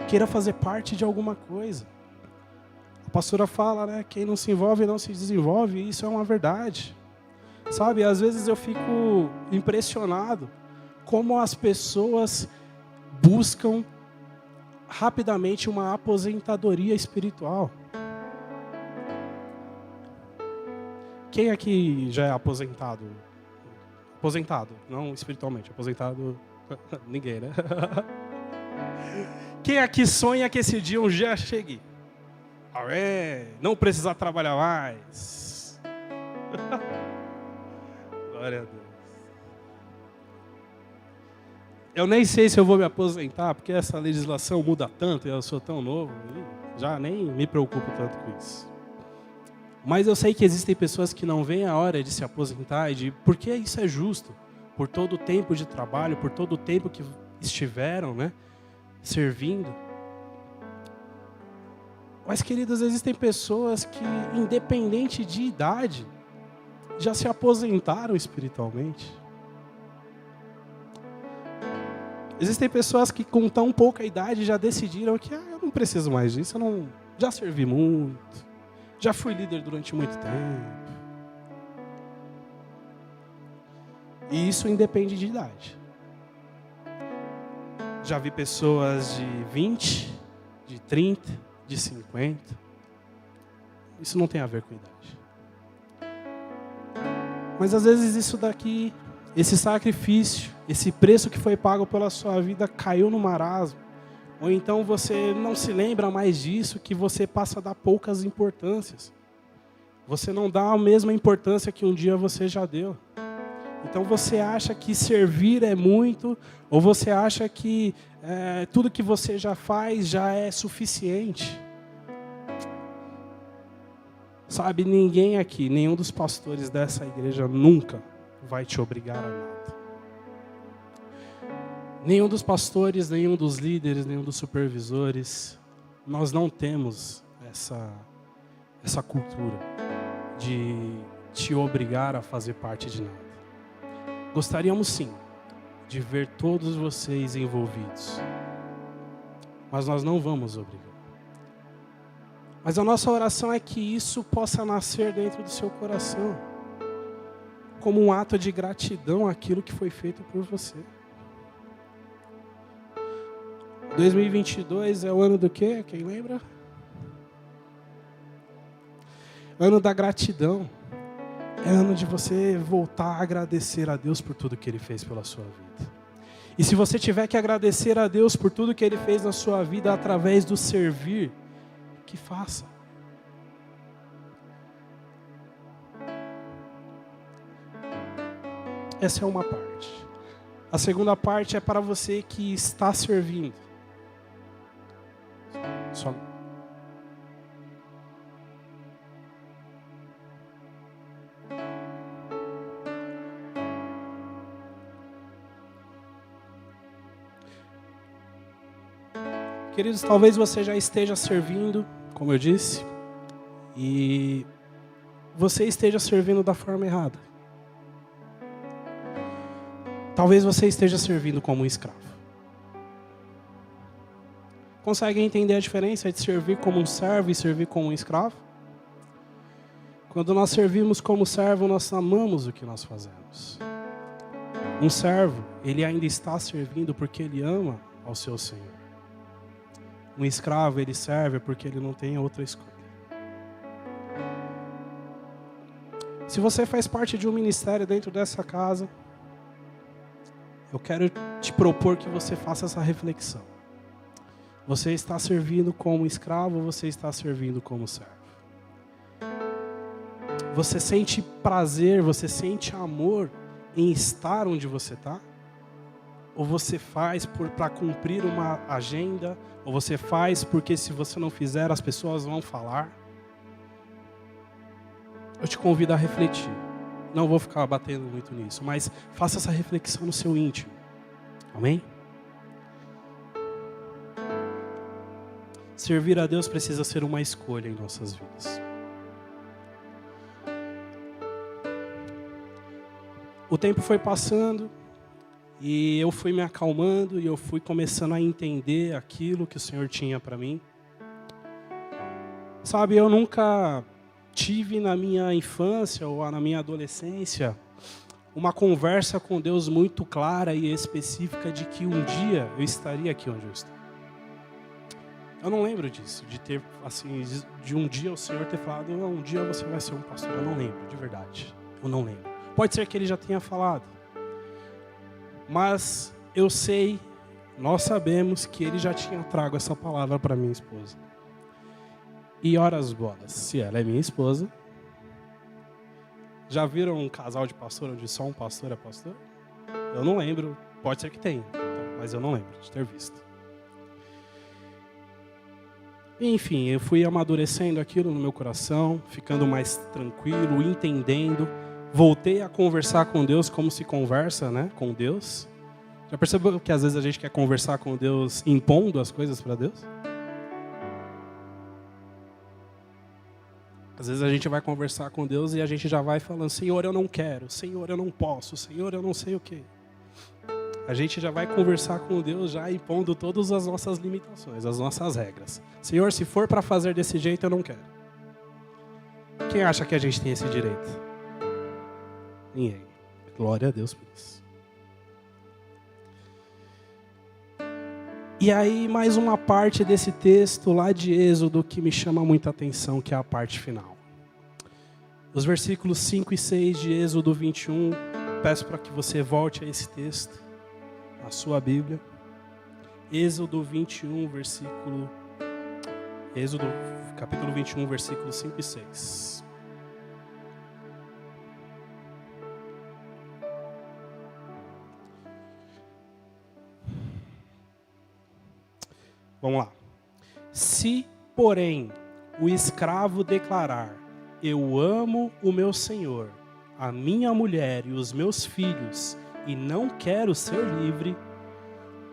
queira fazer parte de alguma coisa. A pastora fala, né, quem não se envolve não se desenvolve, e isso é uma verdade. Sabe, às vezes eu fico impressionado como as pessoas buscam rapidamente uma aposentadoria espiritual. Quem aqui já é aposentado? Aposentado, não espiritualmente, aposentado, ninguém, né? Quem aqui sonha que esse dia um dia chegue? Não precisar trabalhar mais. Glória a Deus. Eu nem sei se eu vou me aposentar, porque essa legislação muda tanto, e eu sou tão novo, já nem me preocupo tanto com isso. Mas eu sei que existem pessoas que não veem a hora de se aposentar, porque isso é justo, por todo o tempo de trabalho, por todo o tempo que estiveram, né, servindo. Mas, queridos, existem pessoas que, independente de idade, já se aposentaram espiritualmente. Existem pessoas que, com tão pouca idade, já decidiram que eu não preciso mais disso, já servi muito, já fui líder durante muito tempo. E isso independe de idade. Já vi pessoas de 20, de 30, de 50. Isso não tem a ver com idade. Mas às vezes isso daqui, esse sacrifício, esse preço que foi pago pela sua vida caiu no marasmo. Ou então você não se lembra mais disso, que você passa a dar poucas importâncias. Você não dá a mesma importância que um dia você já deu. Então você acha que servir é muito, ou você acha que tudo que você já faz já é suficiente. Sabe, ninguém aqui, nenhum dos pastores dessa igreja nunca vai te obrigar a nada. Nenhum dos pastores, nenhum dos líderes, nenhum dos supervisores, nós não temos essa cultura de te obrigar a fazer parte de nada. Gostaríamos sim de ver todos vocês envolvidos, mas nós não vamos obrigar. Mas a nossa oração é que isso possa nascer dentro do seu coração. como um ato de gratidão àquilo que foi feito por você. 2022 é o ano do quê? Quem lembra? Ano da gratidão. É ano de você voltar a agradecer a Deus por tudo que Ele fez pela sua vida. E se você tiver que agradecer a Deus por tudo que Ele fez na sua vida através do servir, que faça. Essa é uma parte. A segunda parte é para você que está servindo. Só. Queridos, talvez você já esteja servindo, como eu disse, e você esteja servindo da forma errada. Talvez você esteja servindo como um escravo. Consegue entender a diferença de servir como um servo e servir como um escravo? Quando nós servimos como servo, nós amamos o que nós fazemos. Um servo, ele ainda está servindo porque ele ama ao seu Senhor. Um escravo, ele serve porque ele não tem outra escolha. Se você faz parte de um ministério dentro dessa casa, eu quero te propor que você faça essa reflexão. Você está servindo como escravo ou você está servindo como servo? Você sente prazer, você sente amor em estar onde você está? Ou você faz para cumprir uma agenda? Ou você faz porque se você não fizer as pessoas vão falar? Eu te convido a refletir. Não vou ficar batendo muito nisso, mas faça essa reflexão no seu íntimo. Amém? Servir a Deus precisa ser uma escolha em nossas vidas. O tempo foi passando e eu fui me acalmando e eu fui começando a entender aquilo que o Senhor tinha para mim. Sabe, eu nunca tive na minha infância ou na minha adolescência uma conversa com Deus muito clara e específica de que um dia eu estaria aqui onde eu estou. Eu não lembro disso, de ter, assim, de um dia o Senhor ter falado, um dia você vai ser um pastor. Eu não lembro, de verdade. Eu não lembro. Pode ser que Ele já tenha falado. Mas eu sei, nós sabemos que Ele já tinha trago essa palavra para minha esposa. E ora as bolas, se ela é minha esposa. Já viram um casal de pastor onde só um pastor é pastor? Eu não lembro, pode ser que tenha, mas eu não lembro de ter visto. Enfim, eu fui amadurecendo aquilo no meu coração, ficando mais tranquilo, entendendo. Voltei a conversar com Deus como se conversa, né, com Deus. Já percebeu que às vezes a gente quer conversar com Deus impondo as coisas para Deus? Às vezes a gente vai conversar com Deus e a gente já vai falando, Senhor, eu não quero, Senhor, eu não posso, Senhor, eu não sei o quê. A gente já vai conversar com Deus já impondo todas as nossas limitações, as nossas regras. Senhor, se for para fazer desse jeito, eu não quero. Quem acha que a gente tem esse direito? Ninguém. Glória a Deus por isso. E aí, mais uma parte desse texto lá de Êxodo que me chama muita atenção, que é a parte final. Os versículos 5 e 6 de Êxodo 21, peço para que você volte a esse texto, na sua Bíblia. Êxodo 21, Êxodo, capítulo 21, versículos 5 e 6. Vamos lá. Se, porém, o escravo declarar, eu amo o meu senhor, a minha mulher e os meus filhos, e não quero ser livre,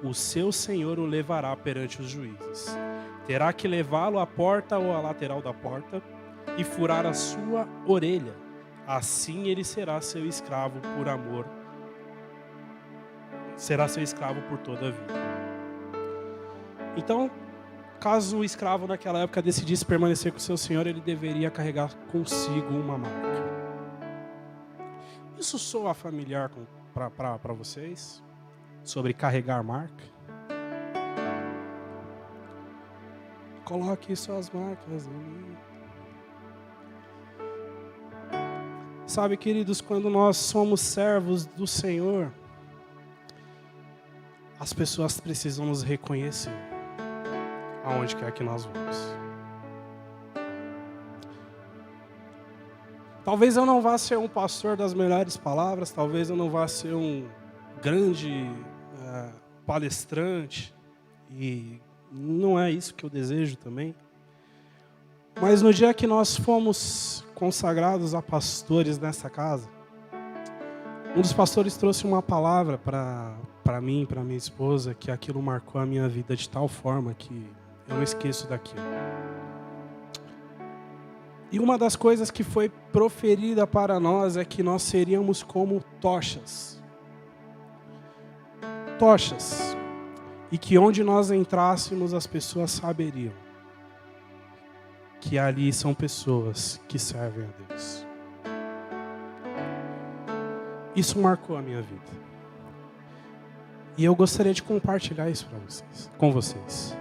o seu senhor o levará perante os juízes. Terá que levá-lo à porta ou à lateral da porta e furar a sua orelha. Assim ele será seu escravo por amor. Será seu escravo por toda a vida. Então, caso o escravo naquela época decidisse permanecer com seu senhor, ele deveria carregar consigo uma marca. Isso soa familiar para vocês? Sobre carregar marca? Coloque suas marcas em mim. Sabe, queridos, quando nós somos servos do Senhor, as pessoas precisam nos reconhecer aonde quer que nós vamos. Talvez eu não vá ser um pastor das melhores palavras, talvez eu não vá ser um grande palestrante, e não é isso que eu desejo também. Mas no dia que nós fomos consagrados a pastores nessa casa, um dos pastores trouxe uma palavra para mim, para minha esposa, que aquilo marcou a minha vida de tal forma que eu não esqueço daquilo. E uma das coisas que foi proferida para nós é que nós seríamos como tochas. Tochas. E que onde nós entrássemos, as pessoas saberiam que ali são pessoas que servem a Deus. Isso marcou a minha vida. E eu gostaria de compartilhar isso com vocês.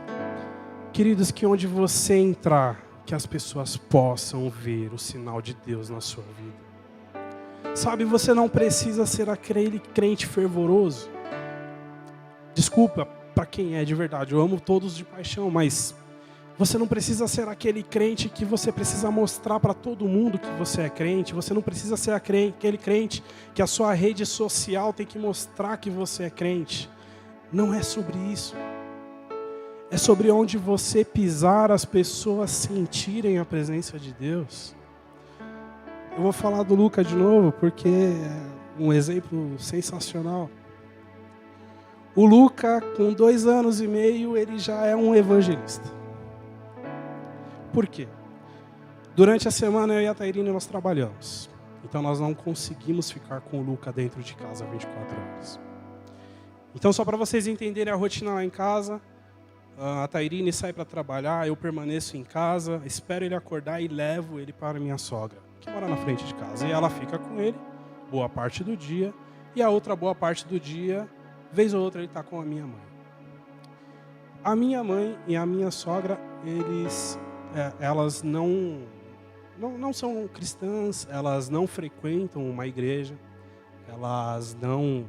Queridos, que onde você entrar, que as pessoas possam ver o sinal de Deus na sua vida. Sabe, você não precisa ser aquele crente fervoroso. Desculpa para quem é de verdade, eu amo todos de paixão, mas você não precisa ser aquele crente que você precisa mostrar para todo mundo que você é crente. Você não precisa ser aquele crente que a sua rede social tem que mostrar que você é crente. Não é sobre isso. É sobre onde você pisar, as pessoas sentirem a presença de Deus. Eu vou falar do Luca de novo, porque é um exemplo sensacional. O Luca, com 2 anos e meio, ele já é um evangelista. Por quê? Durante a semana, eu e a Tairine, nós trabalhamos. Então, nós não conseguimos ficar com o Luca dentro de casa 24 horas. Então, só para vocês entenderem a rotina lá em casa, a Tairine sai para trabalhar, eu permaneço em casa, espero ele acordar e levo ele para minha sogra, que mora na frente de casa. E ela fica com ele boa parte do dia, e a outra boa parte do dia, vez ou outra, ele está com a minha mãe. A minha mãe e a minha sogra, elas não são cristãs, elas não frequentam uma igreja, elas não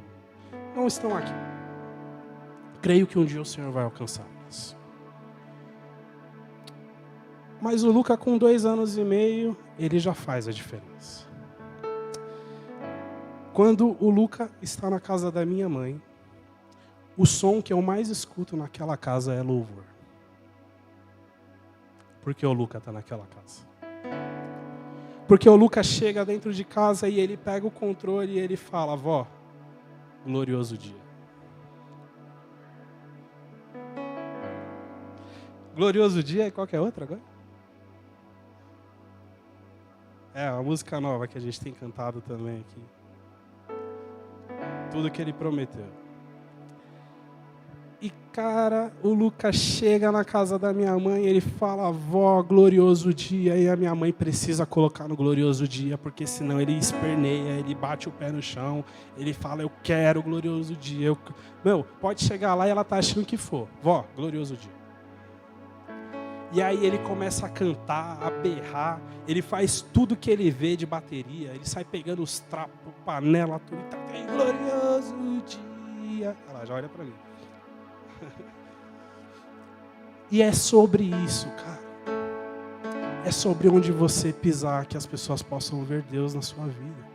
estão aqui. Creio que um dia o Senhor vai alcançá-las. Mas o Luca, com 2 anos e meio, ele já faz a diferença. Quando o Luca está na casa da minha mãe, o som que eu mais escuto naquela casa é louvor. Porque o Luca está naquela casa. Porque o Luca chega dentro de casa e ele pega o controle e ele fala: vó, glorioso dia. Glorioso dia e qualquer outra agora? É, uma música nova que a gente tem cantado também aqui. Tudo que ele prometeu. E, cara, o Lucas chega na casa da minha mãe, ele fala: vó, glorioso dia. E a minha mãe precisa colocar no glorioso dia, porque senão ele esperneia, ele bate o pé no chão, ele fala: eu quero o glorioso dia. Meu, pode chegar lá e ela tá achando que for. Vó, glorioso dia. E aí ele começa a cantar, a berrar, ele faz tudo que ele vê de bateria, ele sai pegando os trapos, panela, tudo, e tá aí, glorioso dia. Ela já olha para mim. E é sobre isso, cara. É sobre onde você pisar que as pessoas possam ver Deus na sua vida.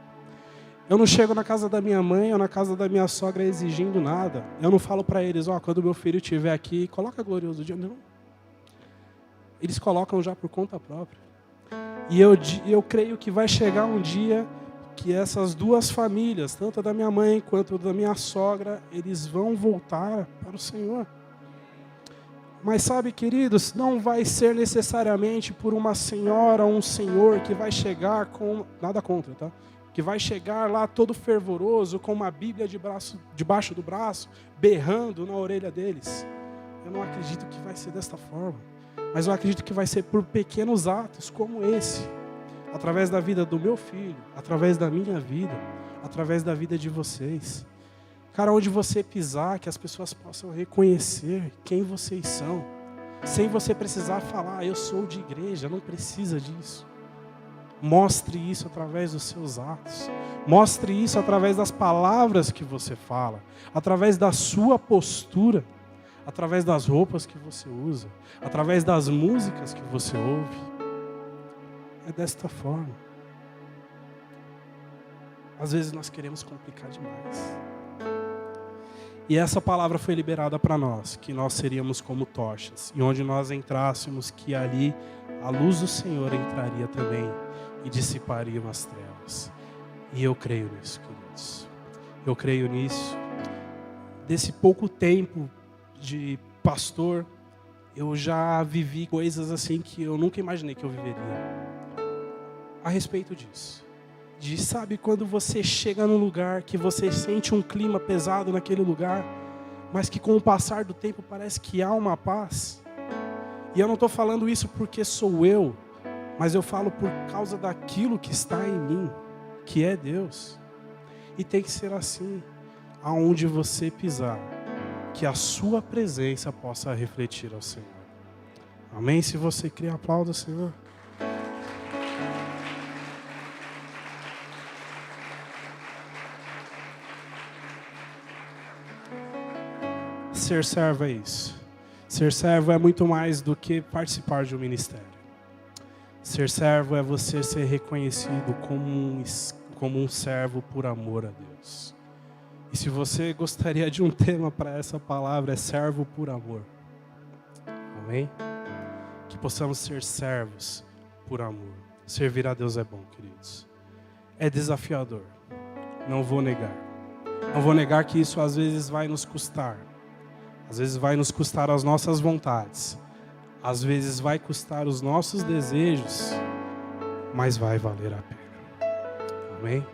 Eu não chego na casa da minha mãe ou na casa da minha sogra exigindo nada. Eu não falo para eles: ó, quando meu filho estiver aqui, coloca glorioso dia. Não. Eles colocam já por conta própria. E eu creio que vai chegar um dia que essas 2 famílias, tanto a da minha mãe quanto a da minha sogra, eles vão voltar para o Senhor. Mas sabe, queridos, não vai ser necessariamente por uma senhora ou um senhor que vai chegar com... Nada contra, tá? Que vai chegar lá todo fervoroso, com uma Bíblia debaixo do braço, berrando na orelha deles. Eu não acredito que vai ser desta forma. Mas eu acredito que vai ser por pequenos atos como esse. Através da vida do meu filho, através da minha vida, através da vida de vocês. Cara, onde você pisar, que as pessoas possam reconhecer quem vocês são, sem você precisar falar, eu sou de igreja, não precisa disso. Mostre isso através dos seus atos. Mostre isso através das palavras que você fala, através da sua postura, através das roupas que você usa, através das músicas que você ouve. É desta forma. Às vezes nós queremos complicar demais. E essa palavra foi liberada para nós, que nós seríamos como tochas, e onde nós entrássemos, que ali a luz do Senhor entraria também e dissiparia as trevas. E eu creio nisso, queridos. Eu creio nisso. Desse pouco tempo de pastor, eu já vivi coisas assim que eu nunca imaginei que eu viveria. A respeito disso. Sabe, quando você chega num lugar que você sente um clima pesado naquele lugar, mas que com o passar do tempo parece que há uma paz. E eu não estou falando isso porque sou eu, mas eu falo por causa daquilo que está em mim, que é Deus. E tem que ser assim, aonde você pisar, que a sua presença possa refletir ao Senhor. Amém? Se você crê, aplauda o Senhor. Ser servo é isso. Ser servo é muito mais do que participar de um ministério. Ser servo é você ser reconhecido como um servo por amor a Deus. E se você gostaria de um tema para essa palavra, é servo por amor. Amém? Que possamos ser servos por amor. Servir a Deus é bom, queridos. É desafiador. Não vou negar. Não vou negar que isso às vezes vai nos custar. Às vezes vai nos custar as nossas vontades. Às vezes vai custar os nossos desejos. Mas vai valer a pena. Amém?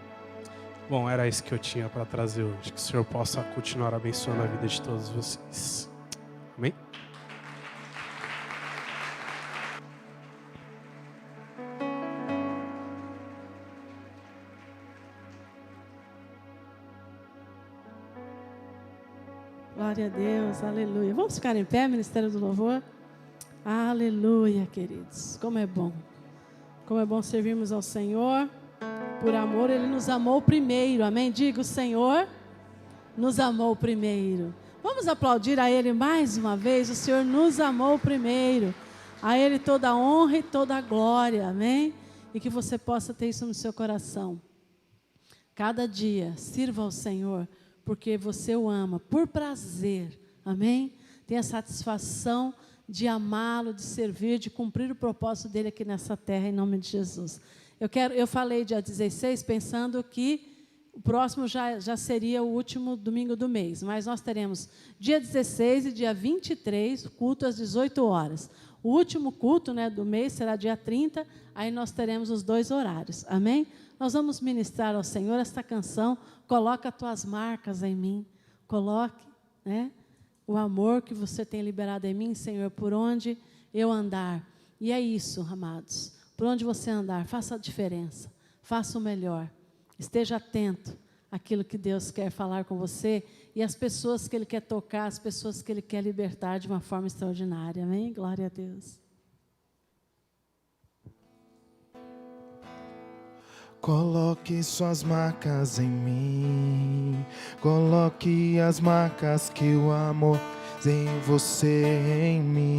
Bom, era isso que eu tinha para trazer hoje. Que o Senhor possa continuar abençoando a vida de todos vocês. Amém? Glória a Deus, aleluia. Vamos ficar em pé, Ministério do Louvor? Aleluia, queridos. Como é bom. Como é bom servirmos ao Senhor. Por amor, Ele nos amou primeiro. Amém? Diga, o Senhor nos amou primeiro. Vamos aplaudir a Ele mais uma vez. O Senhor nos amou primeiro. A Ele toda a honra e toda a glória. Amém? E que você possa ter isso no seu coração. Cada dia, sirva ao Senhor, porque você o ama, por prazer, amém? Tem a satisfação de amá-lo, de servir, de cumprir o propósito dele aqui nessa terra, em nome de Jesus. Eu falei dia 16, pensando que o próximo já seria o último domingo do mês, mas nós teremos dia 16 e dia 23, culto às 18 horas. O último culto, né, do mês será dia 30, aí nós teremos os 2 horários, amém? Nós vamos ministrar ao Senhor esta canção, coloca as tuas marcas em mim, coloque, né, o amor que você tem liberado em mim, Senhor, por onde eu andar. E é isso, amados, por onde você andar, faça a diferença, faça o melhor, esteja atento àquilo que Deus quer falar com você e as pessoas que Ele quer tocar, as pessoas que Ele quer libertar de uma forma extraordinária, amém? Glória a Deus. Coloque suas marcas em mim, coloque as marcas que o amor em você, em mim.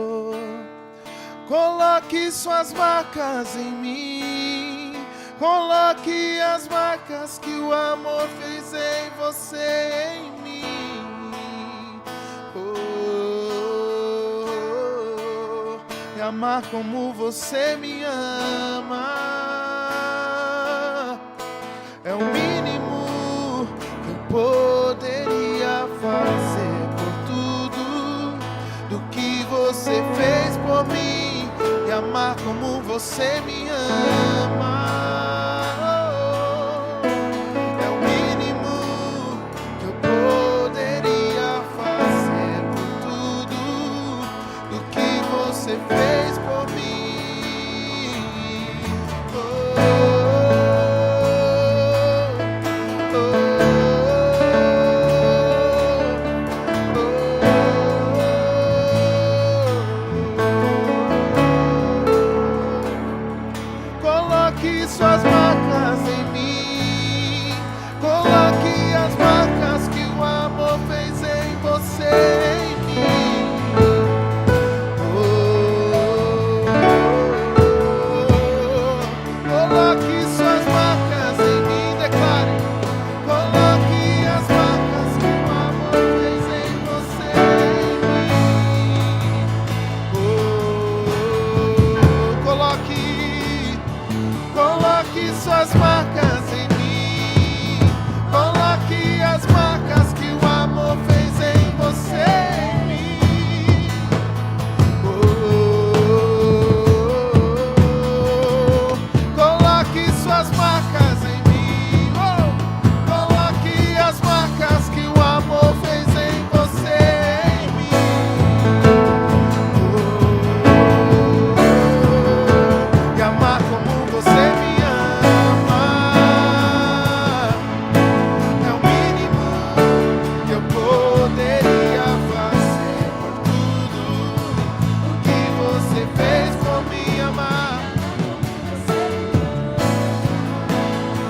Oh, coloque suas marcas em mim, coloque as marcas que o amor fez em você, em mim. Amar como você me ama é o mínimo que eu poderia fazer por tudo do que você fez por mim. E amar como você me ama é o mínimo que eu poderia fazer por tudo do que você fez por mim. Coloque suas marcas em mim. Coloque as marcas que o amor fez em você, em mim. Coloque suas marcas em mim, declare. Coloque as marcas que o amor fez em você, em mim. Coloque suas marcas em mim. Coloque as marcas que o amor fez em você, em mim. Coloque suas marcas em mim. Coloque as marcas que o amor fez em você, em mim. E amar como você me ama é o mínimo que eu poderia fazer por tudo o que você fez por me amar.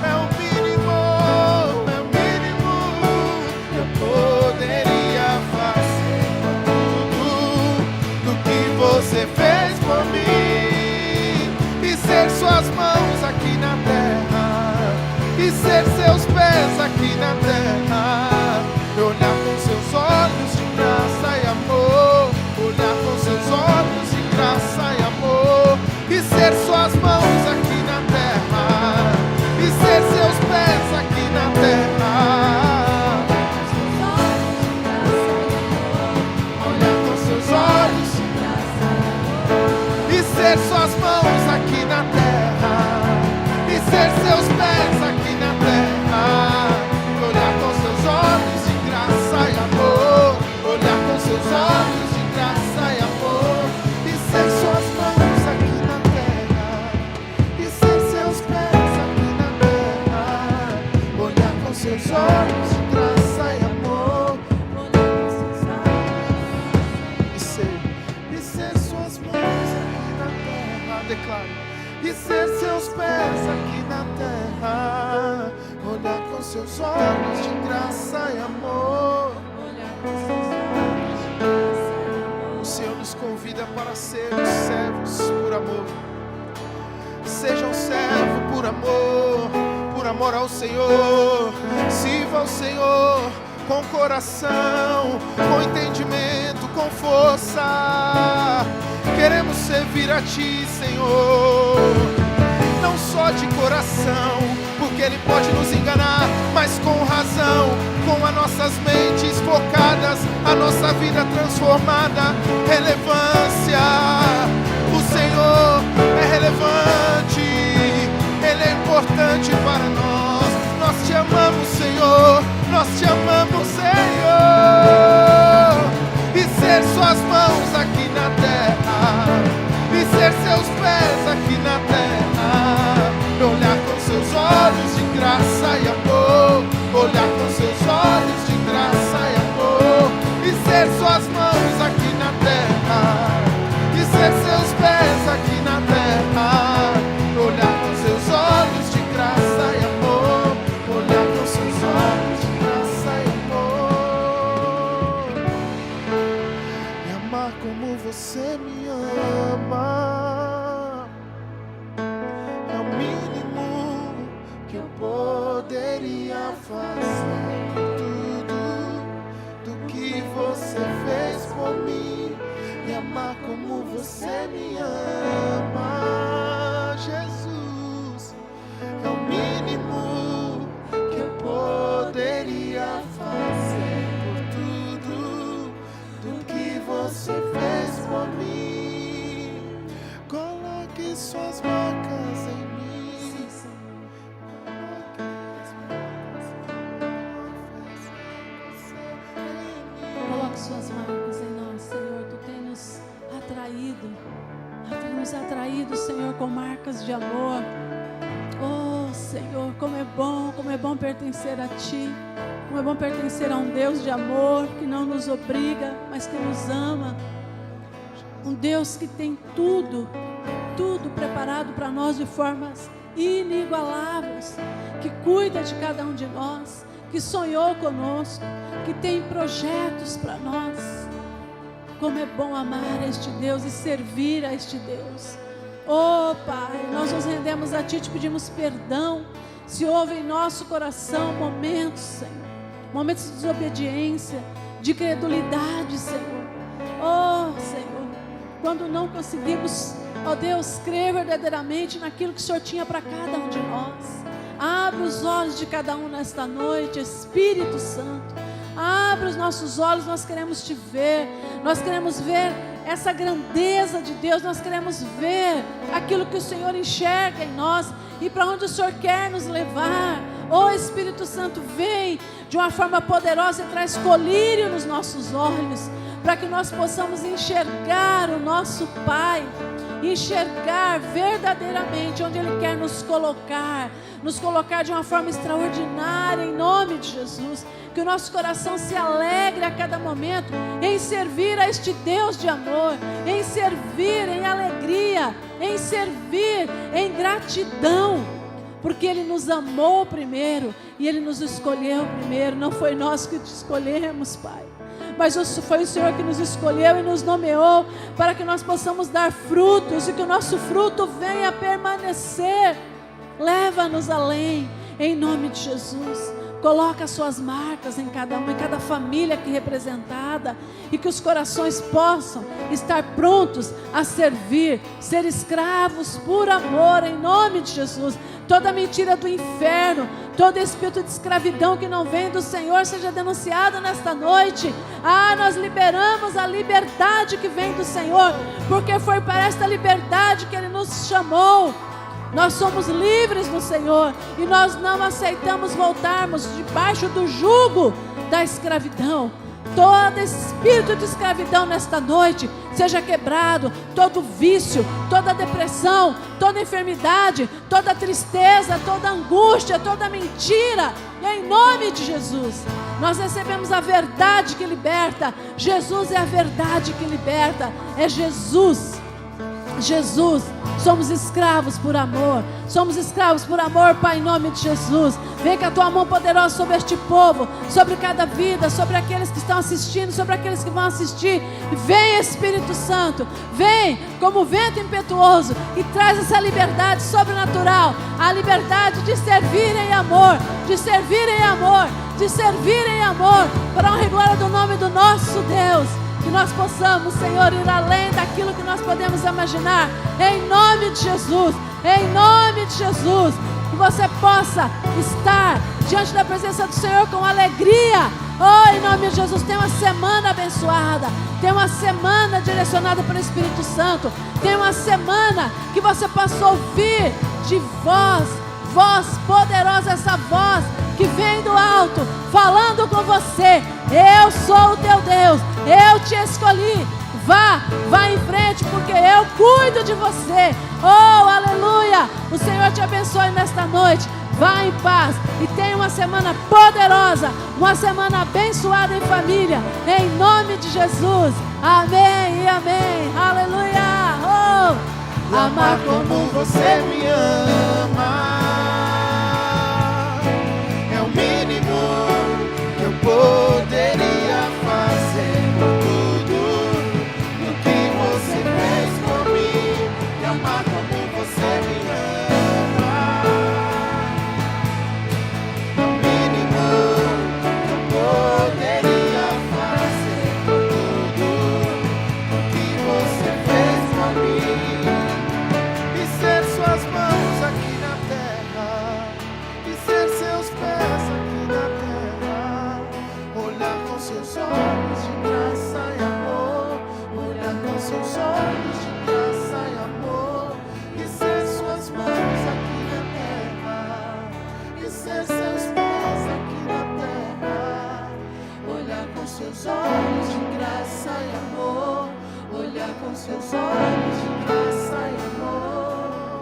É o mínimo que eu poderia fazer por tudo do que você fez por mim. E ser suas mãos aqui na terra, e ser seus pés aqui na terra, e olhar com seus olhos de graça e amor, olhar com seus olhos de graça e amor, e ser suas mãos aqui na terra, e ser seus pés aqui na terra, olhar com seus olhos e ser suas mãos aqui na terra, e ser seus pés aqui na terra, olhar com seus olhos de graça e amor, olhar com seus olhos de graça e amor, e ser suas mãos aqui na terra, e ser seus pés aqui na terra, olhar com seus olhos de graça e amor, olhar com seus olhos e ser suas mãos aqui na terra, declare, e ser seus pés aqui na terra, olhar com seus olhos de graça e amor. O Senhor nos convida para sermos servos por amor. Seja um servo por amor ao Senhor. Sirva ao Senhor com coração, com entendimento, com força. Queremos servir a Ti, Senhor, não só de coração, porque Ele pode nos enganar, mas com razão, com as nossas mentes focadas, a nossa vida transformada. Relevância, o Senhor é relevante, Ele é importante para nós. Nós Te amamos, Senhor, nós Te amamos, Senhor. E ser suas mãos aqui na terra, e ser seus pés aqui na terra, olhar com seus olhos de graça e amor, olhar com seus olhos de graça e amor, e ser suas mãos aqui na terra, e ser seus pés aqui na terra, olhar com seus olhos de graça e amor, olhar com seus olhos de graça e amor, e amar como você me ama. É o mínimo que eu poderia fazer tudo do que você fez por mim, e amar como você me ama, Jesus. É o mínimo que eu poderia fazer por tudo do que você fez por mim. Coloque suas marcas em mim. Coloque suas marcas em nós, Senhor. Tu tem nos atraído, Senhor, com marcas de amor. Oh, Senhor, como é bom pertencer a Ti. Como é bom pertencer a um Deus de amor, que não nos obriga, mas que nos ama. Um Deus que tem tudo tudo preparado para nós de formas inigualáveis, que cuida de cada um de nós, que sonhou conosco, que tem projetos para nós. Como é bom amar este Deus e servir a este Deus. Oh Pai, nós nos rendemos a Ti e te pedimos perdão se houve em nosso coração momentos, Senhor, momentos de desobediência, de credulidade, Senhor. Oh Senhor, quando não conseguimos, ó Deus, crer verdadeiramente naquilo que o Senhor tinha para cada um de nós. Abre os olhos de cada um nesta noite, Espírito Santo. Abre os nossos olhos, nós queremos Te ver. Nós queremos ver essa grandeza de Deus. Nós queremos ver aquilo que o Senhor enxerga em nós e para onde o Senhor quer nos levar. Oh Espírito Santo, vem de uma forma poderosa e traz colírio nos nossos olhos, para que nós possamos enxergar o nosso Pai, enxergar verdadeiramente onde Ele quer nos colocar de uma forma extraordinária, em nome de Jesus. Que o nosso coração se alegre a cada momento em servir a este Deus de amor, em servir em alegria, em servir em gratidão, porque Ele nos amou primeiro e Ele nos escolheu primeiro. Não foi nós que te escolhemos, Pai, mas foi o Senhor que nos escolheu e nos nomeou para que nós possamos dar frutos e que o nosso fruto venha a permanecer. Leva-nos além, em nome de Jesus. Coloca as suas marcas em cada uma, em cada família aqui representada, e que os corações possam estar prontos a servir, ser escravos por amor, em nome de Jesus. Toda mentira do inferno, todo espírito de escravidão que não vem do Senhor seja denunciado nesta noite. Nós liberamos a liberdade que vem do Senhor, porque foi para esta liberdade que Ele nos chamou. Nós somos livres no Senhor e nós não aceitamos voltarmos debaixo do jugo da escravidão. Todo espírito de escravidão nesta noite seja quebrado, todo vício, toda depressão, toda enfermidade, toda tristeza, toda angústia, toda mentira, em nome de Jesus. Nós recebemos a verdade que liberta. Jesus é a verdade que liberta, é Jesus. Jesus, somos escravos por amor, Pai, em nome de Jesus. Vem com a Tua mão poderosa sobre este povo, sobre cada vida, sobre aqueles que estão assistindo, sobre aqueles que vão assistir. Vem, Espírito Santo, vem como vento impetuoso e traz essa liberdade sobrenatural, a liberdade de servir em amor, de servir em amor, de servir em amor, para a honra e glória do nome do nosso Deus. Que nós possamos, Senhor, ir além daquilo que nós podemos imaginar, em nome de Jesus, em nome de Jesus. Que você possa estar diante da presença do Senhor com alegria. Oh, em nome de Jesus, tem uma semana abençoada, tem uma semana direcionada pelo Espírito Santo, tem uma semana que você possa ouvir de voz poderosa, essa voz que vem do alto, falando com você. Eu sou o teu Deus, eu te escolhi. Vá em frente, porque eu cuido de você. Oh, aleluia! O Senhor te abençoe nesta noite. Vá em paz e tenha uma semana poderosa, uma semana abençoada em família, em nome de Jesus. Amém e amém. Aleluia! Oh, amar como você me ama é o mínimo que eu poderia fazer por tudo o que você fez por mim. E amar como você me ama é o mínimo que eu poderia fazer por tudo o que você fez por mim. E ser suas mãos aqui na terra, e ser seus pés aqui na terra, olhar com seus olhos de graça e amor, olhar com seus olhos de graça e amor, e ser suas mãos aqui na terra, e ser seus pés aqui na terra, olhar com seus olhos de graça e amor, olhar com seus olhos de graça e amor.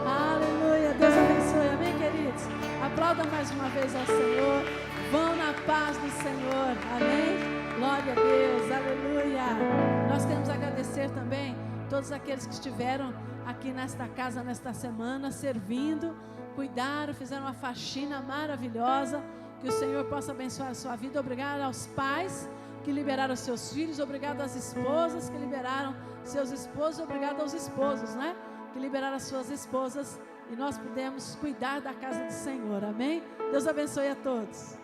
aleluia, Deus abençoe, amém, queridos? Aplauda mais uma vez ao Senhor, vão na paz do Senhor, amém? Glória a Deus, aleluia. Nós queremos agradecer também todos aqueles que estiveram aqui nesta casa, nesta semana, servindo, cuidaram, fizeram uma faxina maravilhosa. Que o Senhor possa abençoar a sua vida. Obrigado aos pais que liberaram seus filhos. Obrigado às esposas que liberaram seus esposos. Obrigado aos esposos, né? Que liberaram as suas esposas. E nós podemos cuidar da casa do Senhor. Amém? Deus abençoe a todos.